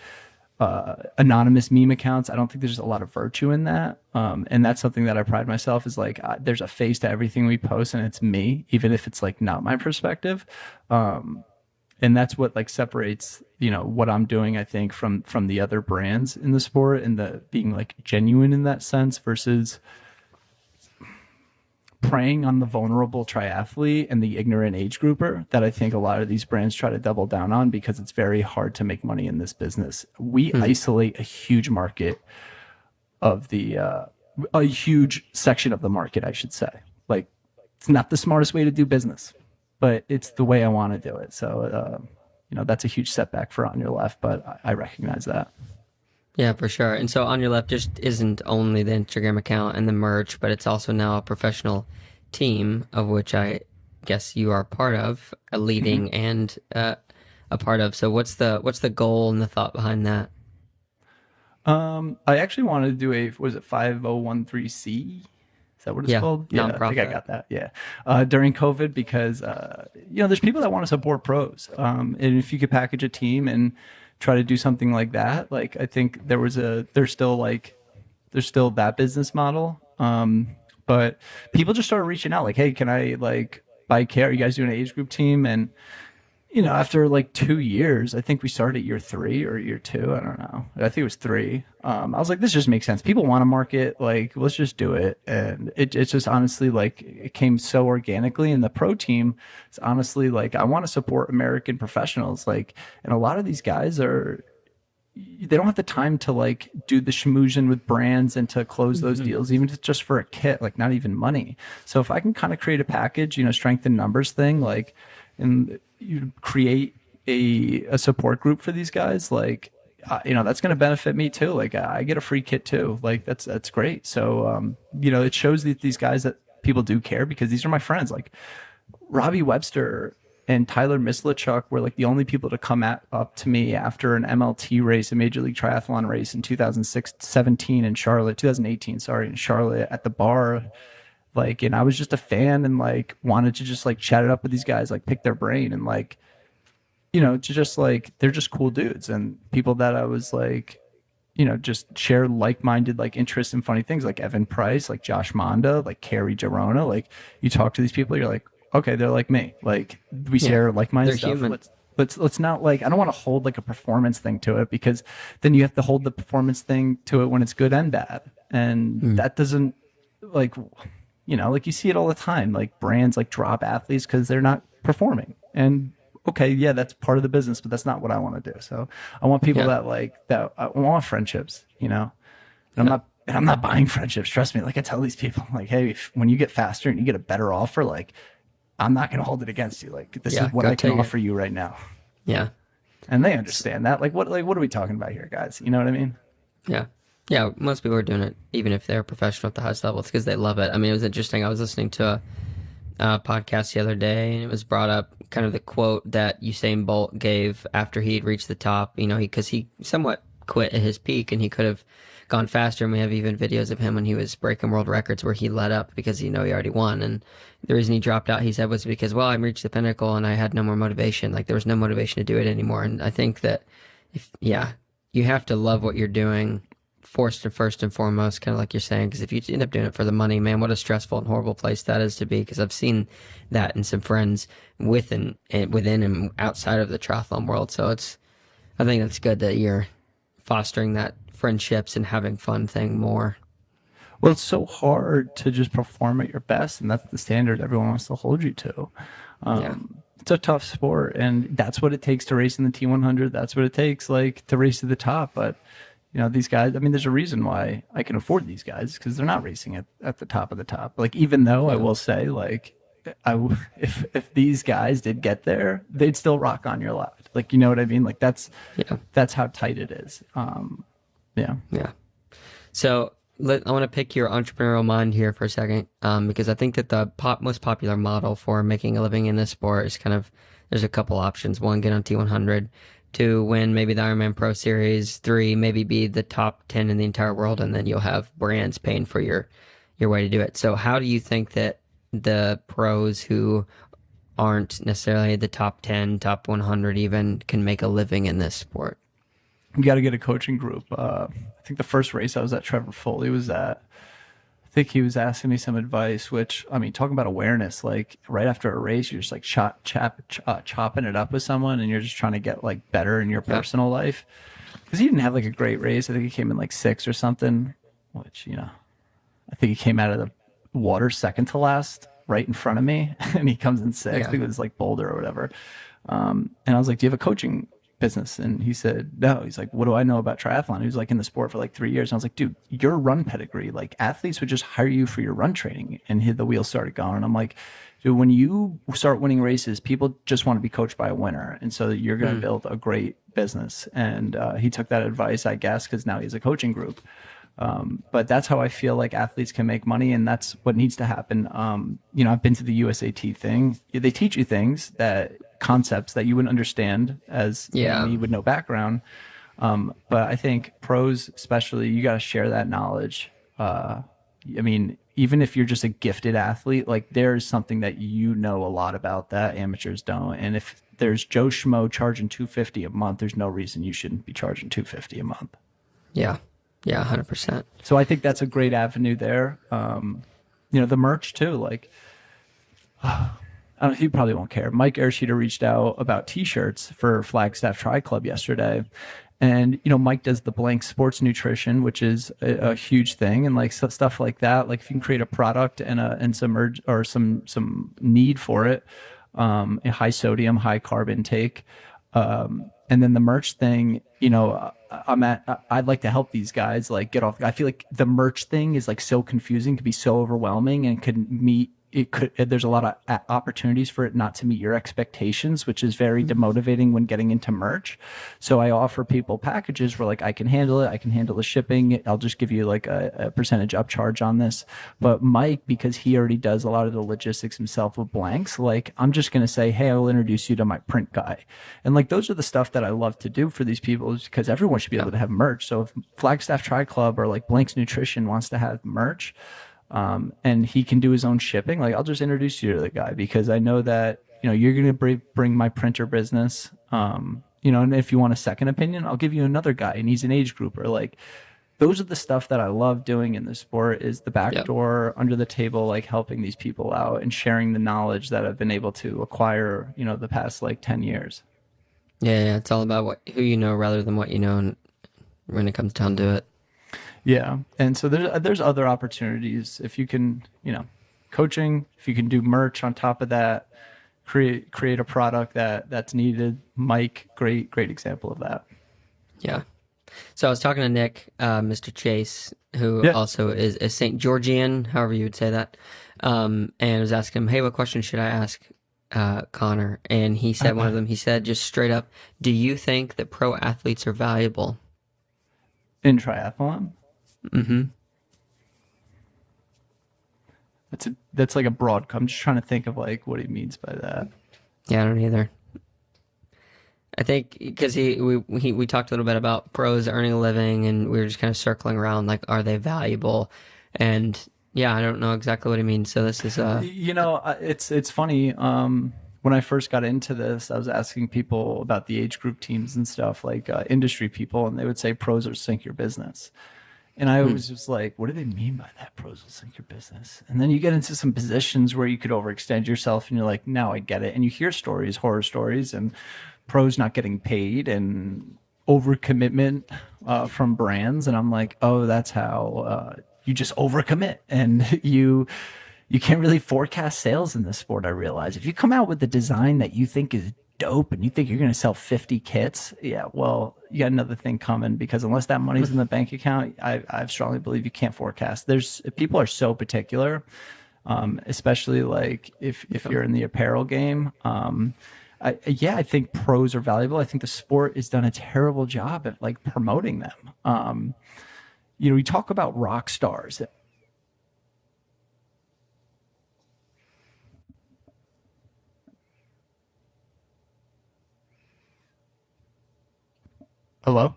anonymous meme accounts. I don't think there's a lot of virtue in that. And that's something that I pride myself is like, there's a face to everything we post, and it's me, even if it's like not my perspective. And that's what like separates, what I'm doing, I think, from the other brands in the sport, and the being like genuine in that sense versus preying on the vulnerable triathlete and the ignorant age grouper that I think a lot of these brands try to double down on, because it's very hard to make money in this business. We isolate a huge market of a huge section of the market, I should say. Like, it's not the smartest way to do business, but it's the way I want to do it. So, that's a huge setback for Onyerleft, but I recognize that. Yeah, for sure. And so Onyerleft just isn't only the Instagram account and the merch, but it's also now a professional team, of which I guess you are part of, a leading and a part of. So what's the goal and the thought behind that? I actually wanted to do was it 5013C? Is that what it's called? Yeah, nonprofit. I think I got that. Yeah. During COVID, because, there's people that want to support pros. And if you could package a team and try to do something like that, like, I think there's still that business model. But people just started reaching out like, hey, can I like buy care? Are you guys doing an age group team? And, after like 2 years, I think we started at year 3 or year 2. I don't know. I think it was 3. I was like, this just makes sense. People want to market, like, let's just do it. And it's just honestly like it came so organically. And the pro team is honestly like, I want to support American professionals. Like, and a lot of these guys they don't have the time to like do the schmoozing with brands and to close those deals, even if it's just for a kit, like not even money. So if I can kind of create a package, strength in numbers thing, like, and you create a support group for these guys, like, that's going to benefit me too. Like, I get a free kit too. Like, that's great. So, it shows that these guys, that people do care, because these are my friends. Like Robbie Webster and Tyler Mislachuk were like the only people to come up to me after an MLT race, a Major League Triathlon race in 2018 in Charlotte at the bar. Like, and I was just a fan and like wanted to just like chat it up with these guys, like pick their brain, and like, to just like, they're just cool dudes and people that I was like, just share like-minded like interests in funny things, like Evan Price, like Josh Monda, like Carrie Girona. Like, you talk to these people, you're like, okay, they're like me. Like, we share like-minded stuff. Human. Let's not like, I don't want to hold like a performance thing to it, because then you have to hold the performance thing to it when it's good and bad. And that doesn't like, like you see it all the time, like brands like drop athletes because they're not performing. And okay, yeah, that's part of the business, but that's not what I want to do. So I want people that I want friendships, and I'm not buying friendships. Trust me. Like, I tell these people, like, hey, when you get faster and you get a better offer, like, I'm not going to hold it against you. Like, this is what I can offer you right now. Yeah. And they understand that. Like, what are we talking about here, guys? You know what I mean? Yeah. Yeah, most people are doing it, even if they're professional at the highest level. It's because they love it. I mean, it was interesting. I was listening to a podcast the other day, and it was brought up kind of the quote that Usain Bolt gave after he'd reached the top, because he somewhat quit at his peak, and he could have gone faster. And we have even videos of him when he was breaking world records where he let up because he already won. And the reason he dropped out, he said, was because, well, I reached the pinnacle and I had no more motivation. Like, there was no motivation to do it anymore. And I think that you have to love what you're doing first and foremost, kind of like you're saying, because if you end up doing it for the money, man, what a stressful and horrible place that is to be. Because I've seen that in some friends within and outside of the triathlon world. So I think that's good that you're fostering that friendships and having fun thing more. Well, it's so hard to just perform at your best, and that's the standard everyone wants to hold you to. It's a tough sport, and that's what it takes to race in the T100. That's what it takes, like, to race to the top. But these guys, I mean, there's a reason why I can afford these guys, because they're not racing at the top of the top. Like, even though I will say, like, if these guys did get there, they'd still rock Onyerleft. Like, you know what I mean? Like, that's how tight it is. Yeah. So I want to pick your entrepreneurial mind here for a second, because I think that the most popular model for making a living in this sport is kind of there's a couple options. One, get on T100. Two, win maybe the Ironman Pro Series. Three, maybe be the top 10 in the entire world, and then you'll have brands paying for your way to do it. So, how do you think that the pros who aren't necessarily the top 10, top 100 even can make a living in this sport? You got to get a coaching group. I think the first race I was at, Trevor Foley was at. I think he was asking me some advice, which, I mean, talking about awareness, like right after a race, you're just like chopping it up with someone and you're just trying to get like better in your personal life. Because he didn't have like a great race. I think he came in like 6th or something, which, I think he came out of the water second to last right in front of me and he comes in 6th. I think it was like Boulder or whatever. And I was like, do you have a coaching business? And he said no. He's like, what do I know about triathlon? He was like in the sport for like 3 years. And I was like, dude, your run pedigree, like athletes would just hire you for your run training. And the wheels started going. And I'm like, dude, when you start winning races, people just want to be coached by a winner, and so you're going to build a great business. And he took that advice, I guess, because now he has a coaching group. But that's how I feel like athletes can make money, and that's what needs to happen. I've been to the USAT thing. They teach you concepts that you wouldn't understand as me with no background. But I think pros, especially, you got to share that knowledge. I mean, even if you're just a gifted athlete, like there's something that a lot about that amateurs don't. And if there's Joe Schmo charging $250 a month, there's no reason you shouldn't be charging $250 a month. Yeah. Yeah, 100%. So I think that's a great avenue there. The merch too, like, I don't know, he probably won't care. Mike Ersheeter reached out about t-shirts for Flagstaff Tri Club yesterday. And, Mike does the Blank Sports Nutrition, which is a huge thing. And like stuff like that, like if you can create a product and some urge or some need for it, a high sodium, high carb intake. And then the merch thing, I'd like to help these guys like get off. I feel like the merch thing is like so confusing, could be so overwhelming, and there's a lot of opportunities for it not to meet your expectations, which is very demotivating when getting into merch. So I offer people packages where like I can handle it. I can handle the shipping. I'll just give you like a percentage upcharge on this. But Mike, because he already does a lot of the logistics himself with blanks, like I'm just going to say, hey, I will introduce you to my print guy. And like those are the stuff that I love to do for these people, is because everyone should be able to have merch. So if Flagstaff Tri Club or like Blanks Nutrition wants to have merch, and he can do his own shipping, like I'll just introduce you to the guy, because I know that you're going to bring my printer business, and if you want a second opinion, I'll give you another guy, and he's an age grouper. Like those are the stuff that I love doing in the sport, is the back door, under the table, like helping these people out and sharing the knowledge that I've been able to acquire the past like 10 years. Yeah, it's all about who you know rather than what you know when it comes down to it. Yeah. And so there's other opportunities. If you can, coaching, if you can do merch on top of that, create a product that's needed. Mike, great example of that. Yeah. So I was talking to Nick, Mr. Chase, who also is a St. Georgian, however you would say that. And I was asking him, hey, what question should I ask Conor? And he said one of them, he said just straight up, do you think that pro athletes are valuable in triathlon? Mm-hmm. That's like a broad. I'm just trying to think of like what he means by that. Yeah, I don't either. I think because we talked a little bit about pros earning a living, and we were just kind of circling around like, are they valuable? And yeah, I don't know exactly what he means. So this is it's funny. When I first got into this, I was asking people about the age group teams and stuff, like industry people, and they would say pros are sink your business. And I was just like, what do they mean by that? Pros will sink your business. And then you get into some positions where you could overextend yourself, and you're like, now I get it. And you hear stories, horror stories, and pros not getting paid and overcommitment from brands. And I'm like, oh, that's how you just overcommit. And you can't really forecast sales in this sport, I realize. If you come out with the design that you think is dope and you think you're going to sell 50 kits, well, you got another thing coming, because unless that money's in the bank account, I strongly believe you can't forecast. People are so particular, especially like if you're in the apparel game. I think pros are valuable. I think the sport has done a terrible job at like promoting them. we talk about rock stars. Hello?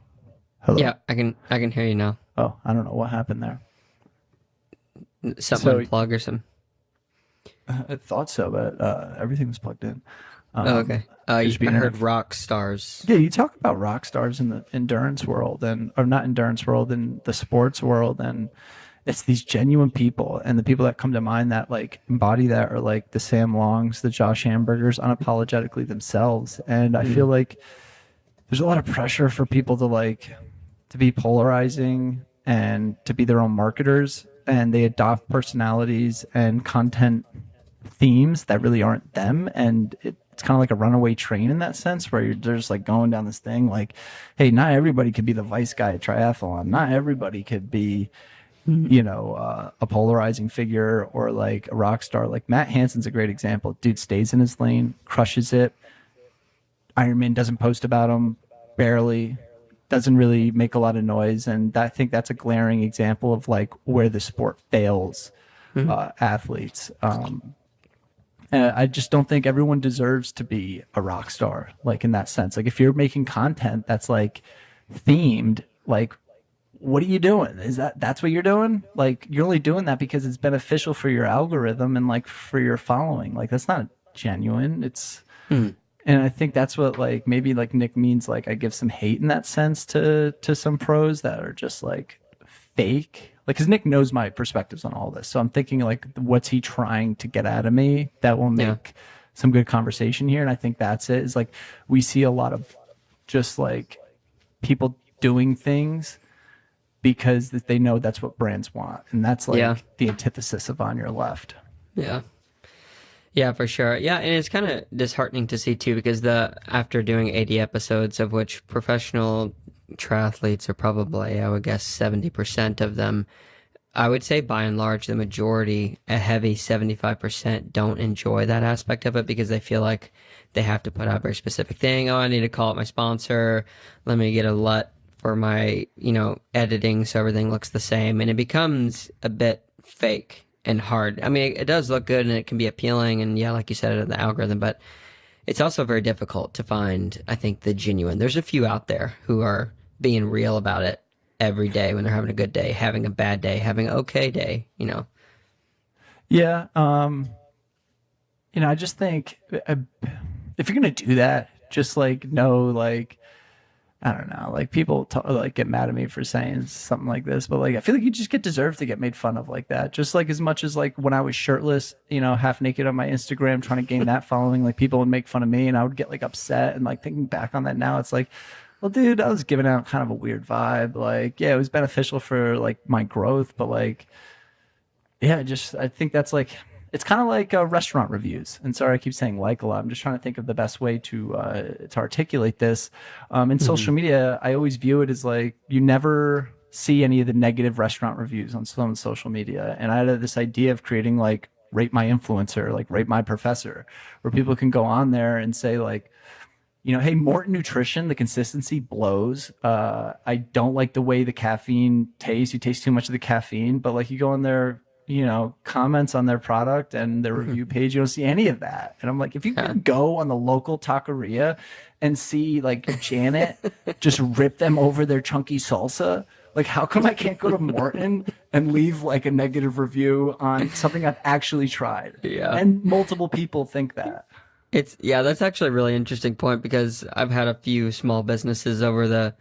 Hello? Yeah, I can hear you now. Oh, I don't know what happened there. Something So unplug or something. I thought so, but everything was plugged in. Oh, okay. Could just be I heard internet. rock stars. Yeah, you talk about rock stars in the endurance world or not endurance world, in the sports world, and it's these genuine people, and the people that come to mind that like embody that are like the Sam Longs, the Josh Hamburgers, unapologetically themselves. And I feel like there's a lot of pressure for people to be polarizing and to be their own marketers, and they adopt personalities and content themes that really aren't them, and it's kind of like a runaway train in that sense, where they're just like going down this thing like, hey, not everybody could be the vice guy at triathlon, not everybody could be a polarizing figure or like a rock star. Like Matt Hansen's a great example. Dude stays in his lane, crushes it. Ironman doesn't post about him, barely, doesn't really make a lot of noise, and I think that's a glaring example of like where the sport fails athletes. And I just don't think everyone deserves to be a rock star, like in that sense. Like if you're making content that's like themed, like what are you doing? That's what you're doing? Like you're only doing that because it's beneficial for your algorithm and like for your following. Like that's not genuine. And I think that's what like maybe like Nick means. Like I give some hate in that sense to some pros that are just like fake. Like, because Nick knows my perspectives on all this, so I'm thinking like, what's he trying to get out of me that will make some good conversation here? And I think that's it. Is like we see a lot of just like people doing things because they know that's what brands want, and that's like the antithesis of Onyerleft. Yeah. Yeah, for sure. Yeah, and it's kind of disheartening to see too, because after doing 80 episodes, of which professional triathletes are probably, I would guess, 70% of them, I would say by and large, the majority, a heavy 75%, don't enjoy that aspect of it because they feel like they have to put out a very specific thing. Oh, I need to call up my sponsor. Let me get a LUT for my, editing so everything looks the same. And it becomes a bit fake and hard. I mean, it does look good and it can be appealing, and yeah, like you said, the algorithm, but it's also very difficult to find, I think, the genuine. There's a few out there who are being real about it every day when they're having a good day, having a bad day, having an okay day, Yeah. I just think if you're going to do that, just like know, like, I don't know, like people like get mad at me for saying something like this, but like I feel like you just deserve to get made fun of like that. Just like as much as like when I was shirtless, half naked on my Instagram trying to gain that following, like people would make fun of me and I would get like upset. And like thinking back on that now, it's like, well, dude, I was giving out kind of a weird vibe. Like, yeah, it was beneficial for like my growth, but like, yeah, I think that's like, it's kind of like restaurant reviews. And sorry, I keep saying like a lot. I'm just trying to think of the best way to articulate this. In social media, I always view it as like you never see any of the negative restaurant reviews on some social media. And I had this idea of creating like rate my influencer, like rate my professor, where people can go on there and say like, hey, Morton Nutrition, the consistency blows. I don't like the way the caffeine tastes. You taste too much of the caffeine, but like you go in there, comments on their product and their review page, you don't see any of that. And I'm like, if you can go on the local taqueria and see like Janet just rip them over their chunky salsa, like how come I can't go to Morton and leave like a negative review on something I've actually tried? Yeah. And multiple people think that. That's actually a really interesting point, because I've had a few small businesses over the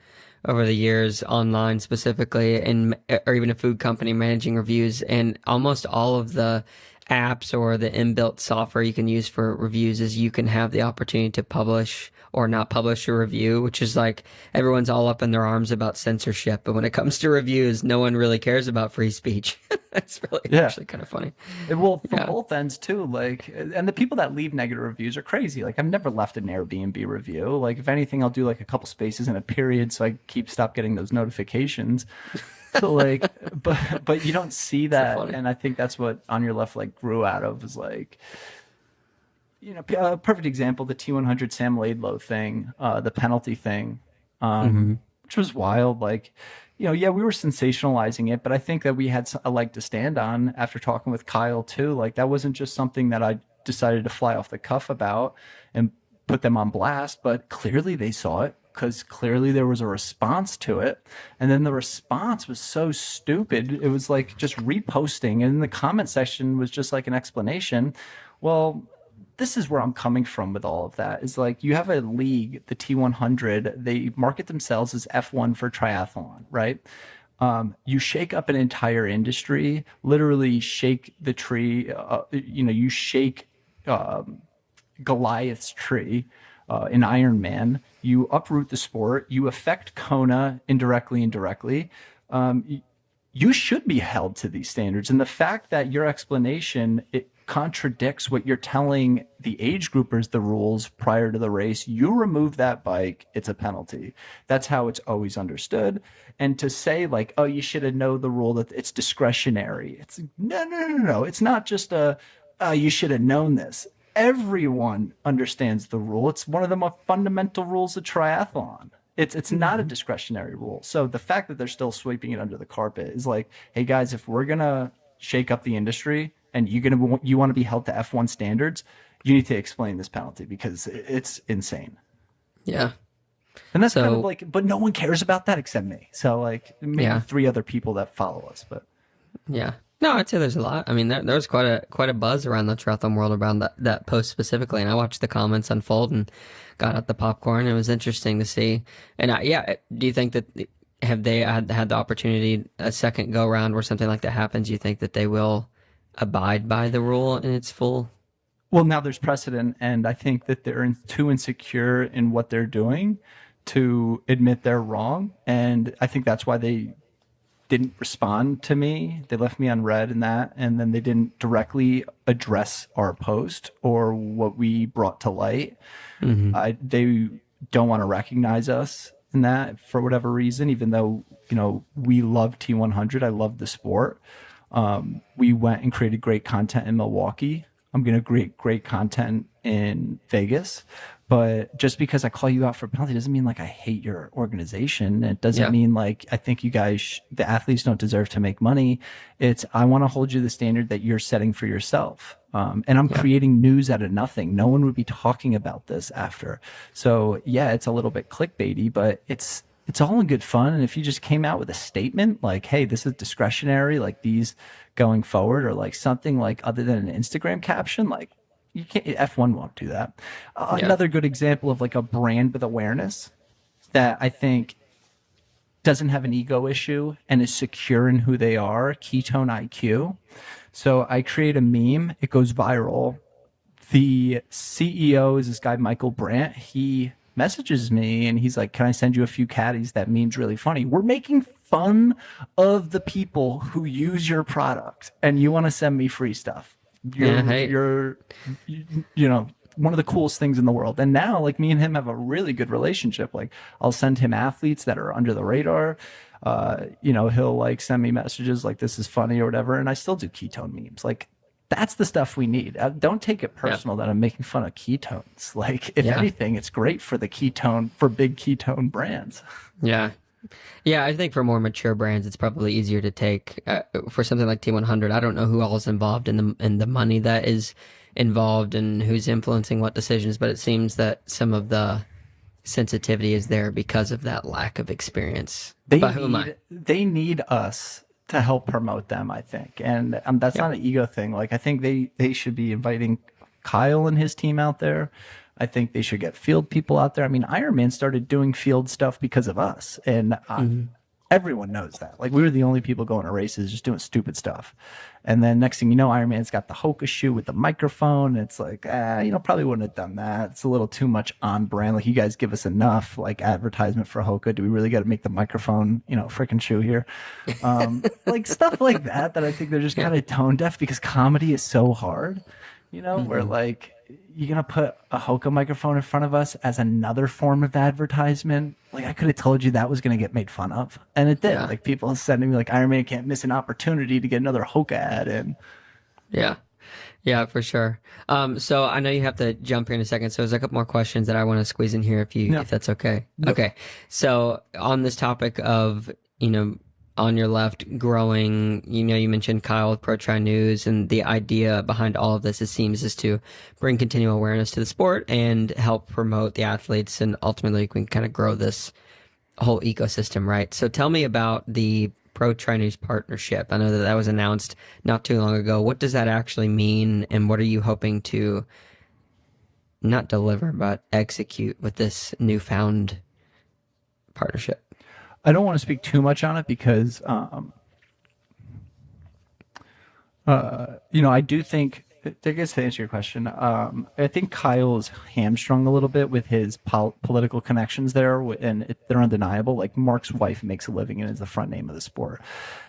years, online specifically, or even a food company managing reviews, and almost all of the apps or the inbuilt software you can use for reviews is you can have the opportunity to publish or not publish a review, which is like everyone's all up in their arms about censorship, but when it comes to reviews, no one really cares about free speech. That's really actually kind of funny. Well, from both ends too, like, and the people that leave negative reviews are crazy. Like I've never left an Airbnb review. Like if anything, I'll do like a couple spaces in a period so I stop getting those notifications. So like, but you don't see that, so and I think that's what Onyerleft like grew out of, is like, perfect example, the T100 Sam Laidlow thing, the penalty thing. which was wild. Like, yeah, we were sensationalizing it, but I think that we had a leg to stand on after talking with Kyle too. Like, that wasn't just something that I decided to fly off the cuff about and put them on blast, but clearly they saw it because clearly there was a response to it. And then the response was so stupid. It was like just reposting, and the comment section was just like an explanation. Well, this is where I'm coming from with all of that. Is like, you have a league, the T100, they market themselves as F1 for triathlon, right? You shake up an entire industry, literally shake the tree. You shake Goliath's tree in Iron Man. You uproot the sport. You affect Kona indirectly and directly. You should be held to these standards. And the fact that your explanation, it contradicts what you're telling the age groupers the rules prior to the race, you remove that bike, it's a penalty. That's how it's always understood. And to say like, oh, you should have known the rule that it's discretionary. It's no. It's not just you should have known this. Everyone understands the rule. It's one of the most fundamental rules of triathlon. It's not a discretionary rule. So the fact that they're still sweeping it under the carpet is like, hey guys, if we're gonna shake up the industry and you want to be held to F1 standards, you need to explain this penalty because it's insane. Yeah. And that's kind of like, but no one cares about that except me. So like maybe 3 other people that follow us, but yeah. No, I'd say there's a lot. I mean, there was quite a buzz around the triathlon world around that post specifically, and I watched the comments unfold and got out the popcorn. It was interesting to see. And do you think that have they had the opportunity a second go round where something like that happens? You think that they will abide by the rule in its full? Well, now there's precedent, and I think that they're too insecure in what they're doing to admit they're wrong, and I think that's why they didn't respond to me. They left me unread in that, and then they didn't directly address our post or what we brought to light. They don't want to recognize us in that for whatever reason, even though, we love T100. I love the sport. We went and created great content in Milwaukee. I'm going to create great content in Vegas. But just because I call you out for a penalty doesn't mean like I hate your organization. It doesn't mean like I think you guys, the athletes, don't deserve to make money. It's I want to hold you the standard that you're setting for yourself. And I'm creating news out of nothing. No one would be talking about this after. So yeah, it's a little bit clickbaity, but it's all in good fun. And if you just came out with a statement like, hey, this is discretionary, like these going forward, or like something like other than an Instagram caption, like, you can't, F1 won't do that. Another good example of like a brand with awareness that I think doesn't have an ego issue and is secure in who they are, Ketone IQ. So I create a meme, it goes viral. The CEO is this guy, Michael Brandt. He messages me and he's like, can I send you a few caddies? That meme's really funny. We're making fun of the people who use your product and you want to send me free stuff. You're one of the coolest things in the world. And now like me and him have a really good relationship. Like I'll send him athletes that are under the radar. He'll like send me messages like this is funny or whatever. And I still do ketone memes. Like that's the stuff we need. Don't take it personal that I'm making fun of ketones. Like if anything, it's great for big ketone brands. Yeah. Yeah, I think for more mature brands, it's probably easier to take. For something like T100, I don't know who all is involved in the money that is involved and who's influencing what decisions, but it seems that some of the sensitivity is there because of that lack of experience. They need us to help promote them, I think, and that's not an ego thing. Like I think they should be inviting Kyle and his team out there. I think they should get field people out there. I mean, Ironman started doing field stuff because of us, and everyone knows that. Like we were the only people going to races just doing stupid stuff. And then next thing you know, Ironman's got the Hoka shoe with the microphone. It's like, probably wouldn't have done that. It's a little too much on brand. Like you guys give us enough like advertisement for Hoka. Do we really got to make the microphone, freaking shoe here? Like stuff like that I think they're just kind of tone deaf because comedy is so hard, where like, you're going to put a Hoka microphone in front of us as another form of advertisement. Like I could have told you that was going to get made fun of. And it did. Yeah. Like people sending me like Iron Man can't miss an opportunity to get another Hoka ad in. Yeah. Yeah, for sure. So I know you have to jump here in a second. So there's a couple more questions that I want to squeeze in here Yeah. if that's okay. Yep. Okay. So on this topic of, on your left growing, you mentioned Kyle with Pro Tri News, and the idea behind all of this, it seems, is to bring continual awareness to the sport and help promote the athletes, and ultimately we can kind of grow this whole ecosystem, right? So tell me about the Pro Tri News partnership. I know that was announced not too long ago. What does that actually mean, and what are you hoping to not deliver but execute with this newfound partnership? I don't want to speak too much on it because, I do think, I guess to answer your question, I think Kyle is hamstrung a little bit with his political connections there, and they're undeniable. Like Mark's wife makes a living and is the front name of the sport.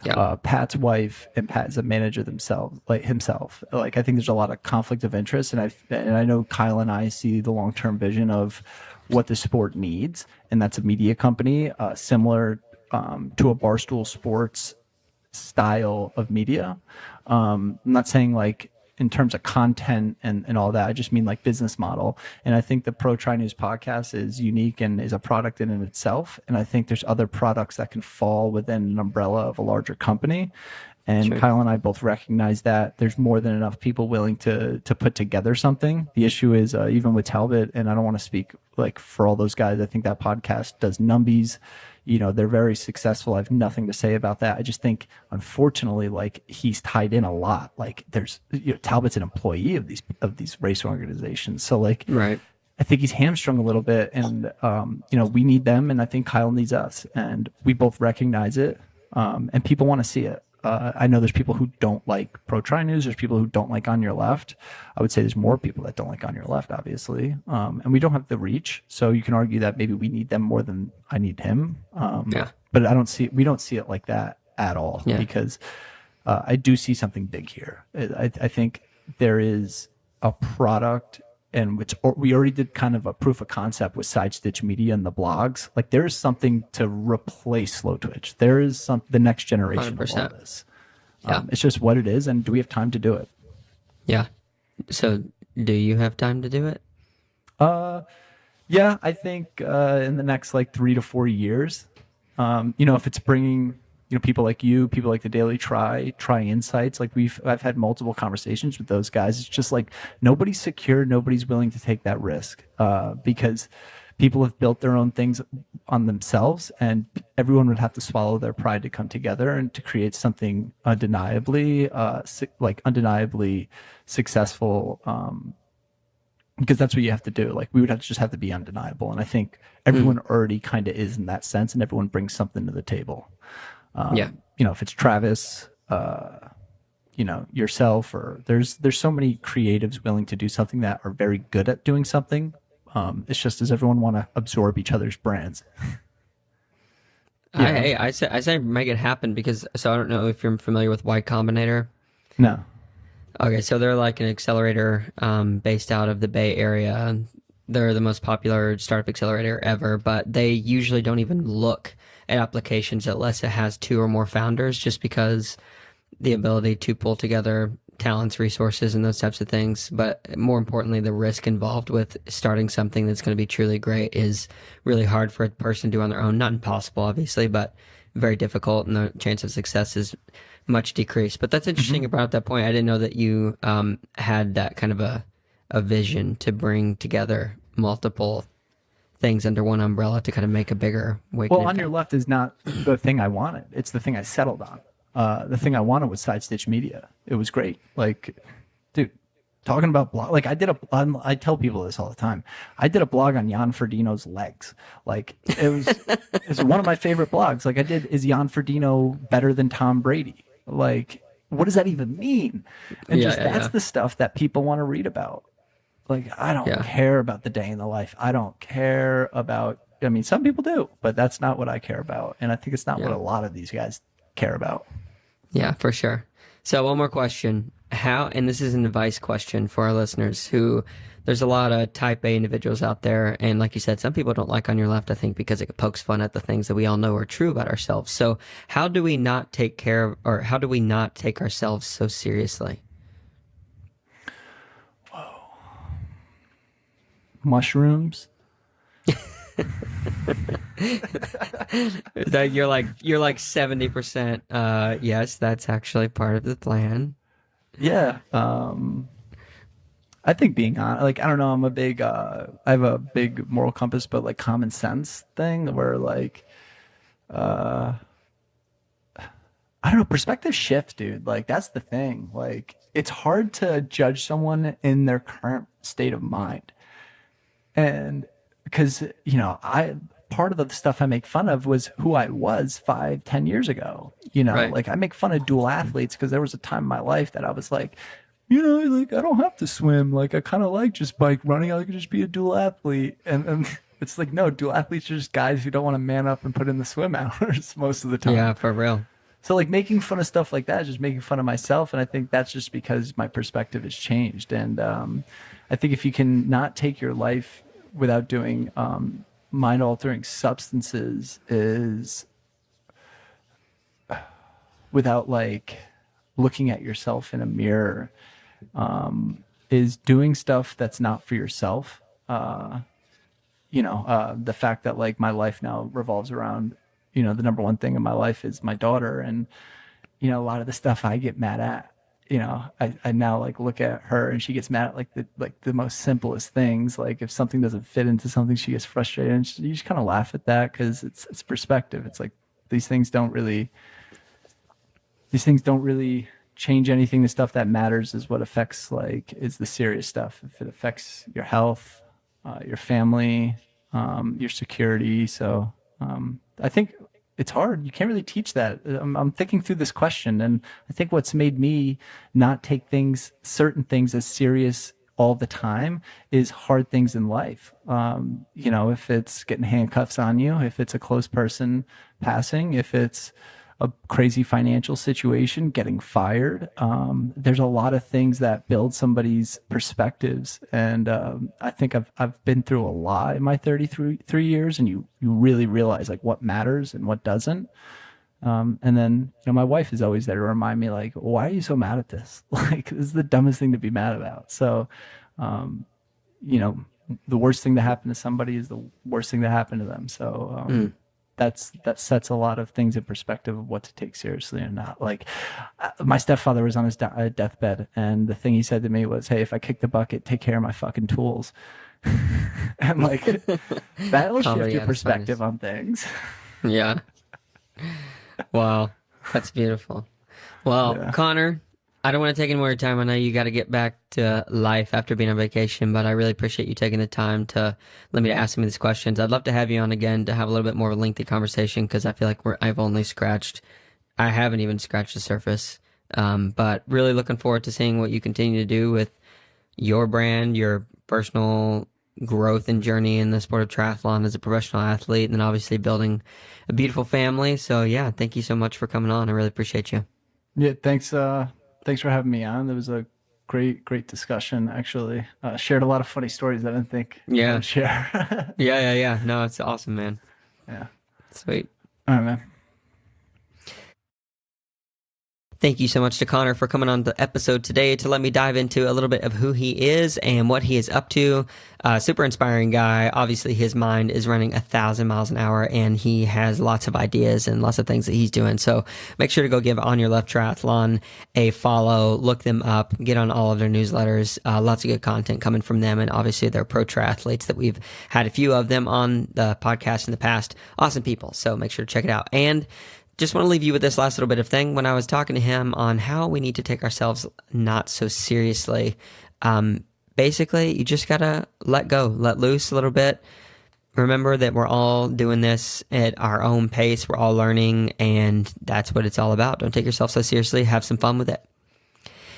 Yeah. Pat's wife and Pat is a manager themselves, like himself. Like I think there's a lot of conflict of interest, and I know Kyle and I see the long term vision of what the sport needs, and that's a media company similar to a Barstool Sports style of media. I'm not saying like in terms of content and all that. I just mean like business model. And I think the Pro Tri News podcast is unique and is a product in itself. And I think there's other products that can fall within an umbrella of a larger company. And Sure. Kyle and I both recognize that there's more than enough people willing to put together something. The issue is even with Talbot, and I don't want to speak like for all those guys. I think that podcast does numbies. They're very successful. I have nothing to say about that. I just think, unfortunately, like he's tied in a lot. Like there's Talbot's an employee of these race organizations, so like Right. I think he's hamstrung a little bit, and we need them, and I think Kyle needs us, and we both recognize it, and people want to see it. I know there's people who don't like Pro Tri News. There's people who don't like On Your Left. I would say there's more people that don't like On Your Left, obviously. And we don't have the reach. So you can argue that maybe we need them more than I need him. Yeah. But we don't see it like that at all, because I do see something big here. I think there is a product, and we already did kind of a proof of concept with Side Stitch Media and the blogs. Like there is something to replace Slow Twitch. There is the next generation 100%. of all this. Yeah. It's just what it is, and do we have time to do it? Yeah. So do you have time to do it? Yeah, I think in the next like 3 to 4 years, if it's bringing people like you, people like the Daily Try Insights, like I've had multiple conversations with those guys. It's just like nobody's secure, nobody's willing to take that risk because people have built their own things on themselves, and everyone would have to swallow their pride to come together and to create something undeniably successful. Because that's what you have to do. Like we would just have to be undeniable, and I think everyone already kind of is in that sense, and everyone brings something to the table. If it's Travis, yourself, or there's so many creatives willing to do something that are very good at doing something. It's just, does everyone want to absorb each other's brands? I say make it happen because, so I don't know if you're familiar with Y Combinator. No. Okay, so they're like an accelerator based out of the Bay Area. They're the most popular startup accelerator ever, but they usually don't even look at applications unless it has 2 or more founders, just because the ability to pull together talents, resources, and those types of things. But more importantly, the risk involved with starting something that's going to be truly great is really hard for a person to do on their own. Not impossible, obviously, but very difficult, and the chance of success is much decreased. But that's interesting about that point. I didn't know that you had that kind of a vision to bring together multiple things under one umbrella to kind of make a bigger wake. Well, On Your Left is not the thing I wanted. It's the thing I settled on. The thing I wanted was Side Stitch Media. It was great. Like, dude, talking about blog, like I tell people this all the time. I did a blog on Jan Frodeno's legs. Like it's one of my favorite blogs. Like is Jan Frodeno better than Tom Brady? Like, what does that even mean? And that's the stuff that people want to read about. Like, I don't care about the day in the life. I don't care about, some people do, but that's not what I care about. And I think it's not what a lot of these guys care about. Yeah, for sure. So one more question. And this is an advice question for our listeners there's a lot of type A individuals out there. And like you said, some people don't like On Your Left, I think, because it pokes fun at the things that we all know are true about ourselves. So how do we not take ourselves so seriously? mushrooms. That you're like 70%. Yes, that's actually part of the plan. Yeah. I think being on, like, I don't know, I have a big moral compass, but like common sense thing where like, I don't know, perspective shift, dude. Like, that's the thing. Like, it's hard to judge someone in their current state of mind. And because, part of the stuff I make fun of was who I was 5, 10 years ago. Right. Like I make fun of dual athletes because there was a time in my life that I was like, like I don't have to swim. Like I kind of like just bike running. I could just be a dual athlete. And it's like, no, dual athletes are just guys who don't want to man up and put in the swim hours most of the time. Yeah, for real. So like making fun of stuff like that is just making fun of myself. And I think that's just because my perspective has changed. And I think if you can not take your life without doing mind altering substances is without like looking at yourself in a mirror is doing stuff that's not for yourself. The fact that like my life now revolves around, the number one thing in my life is my daughter. And, a lot of the stuff I get mad at, I now like look at her and she gets mad at like the most simplest things. Like if something doesn't fit into something, she gets frustrated and you just kind of laugh at that because it's perspective. It's like these things don't really change anything. The stuff that matters is what affects is the serious stuff. If it affects your health, your family, your security. So I think it's hard. You can't really teach that. I'm thinking through this question, and I think what's made me not take certain things as serious all the time is hard things in life. If it's getting handcuffs on you, if it's a close person passing, if it's a crazy financial situation, getting fired. There's a lot of things that build somebody's perspectives. And I think I've been through a lot in my 33 years, and you really realize like what matters and what doesn't. And then, my wife is always there to remind me like, why are you so mad at this? Like, this is the dumbest thing to be mad about. So, the worst thing to happen to somebody is the worst thing to happen to them. So, that sets a lot of things in perspective of what to take seriously and not. Like my stepfather was on his deathbed, and the thing he said to me was, "Hey, if I kick the bucket, take care of my fucking tools." And like that'll shift your perspective on things. Yeah. Wow, that's beautiful. Well, yeah. Conor, I don't want to take any more time. I know you got to get back to life after being on vacation, but I really appreciate you taking the time to let me ask me these questions. I'd love to have you on again to have a little bit more of a lengthy conversation because I feel like I haven't even scratched the surface. But really looking forward to seeing what you continue to do with your brand, your personal growth and journey in the sport of triathlon as a professional athlete, and then obviously building a beautiful family. So yeah, thank you so much for coming on. I really appreciate you. Yeah, thanks. Thanks for having me on. There was a great discussion, actually. Shared a lot of funny stories I didn't think I would share. Yeah. No, it's awesome, man. Yeah. Sweet. All right, man. Thank you so much to Conor for coming on the episode today to let me dive into a little bit of who he is and what he is up to. Super inspiring guy. Obviously, his mind is running 1,000 miles an hour, and he has lots of ideas and lots of things that he's doing. So make sure to go give Onyerleft Triathlon a follow, look them up, get on all of their newsletters. Lots of good content coming from them, and obviously they're pro triathletes that we've had a few of them on the podcast in the past. Awesome people. So make sure to check it out. And just want to leave you with this last little bit of thing. When I was talking to him on how we need to take ourselves not so seriously, basically, you just got to let go, let loose a little bit. Remember that we're all doing this at our own pace. We're all learning, and that's what it's all about. Don't take yourself so seriously. Have some fun with it.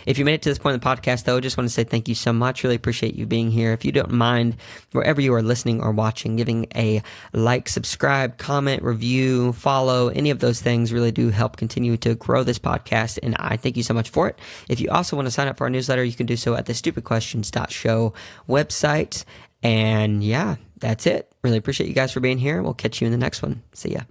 If you made it to this point in the podcast, though, just want to say thank you so much. Really appreciate you being here. If you don't mind, wherever you are listening or watching, giving a like, subscribe, comment, review, follow, any of those things really do help continue to grow this podcast, and I thank you so much for it. If you also want to sign up for our newsletter, you can do so at the stupidquestions.show website. And yeah, that's it. Really appreciate you guys for being here. We'll catch you in the next one. See ya.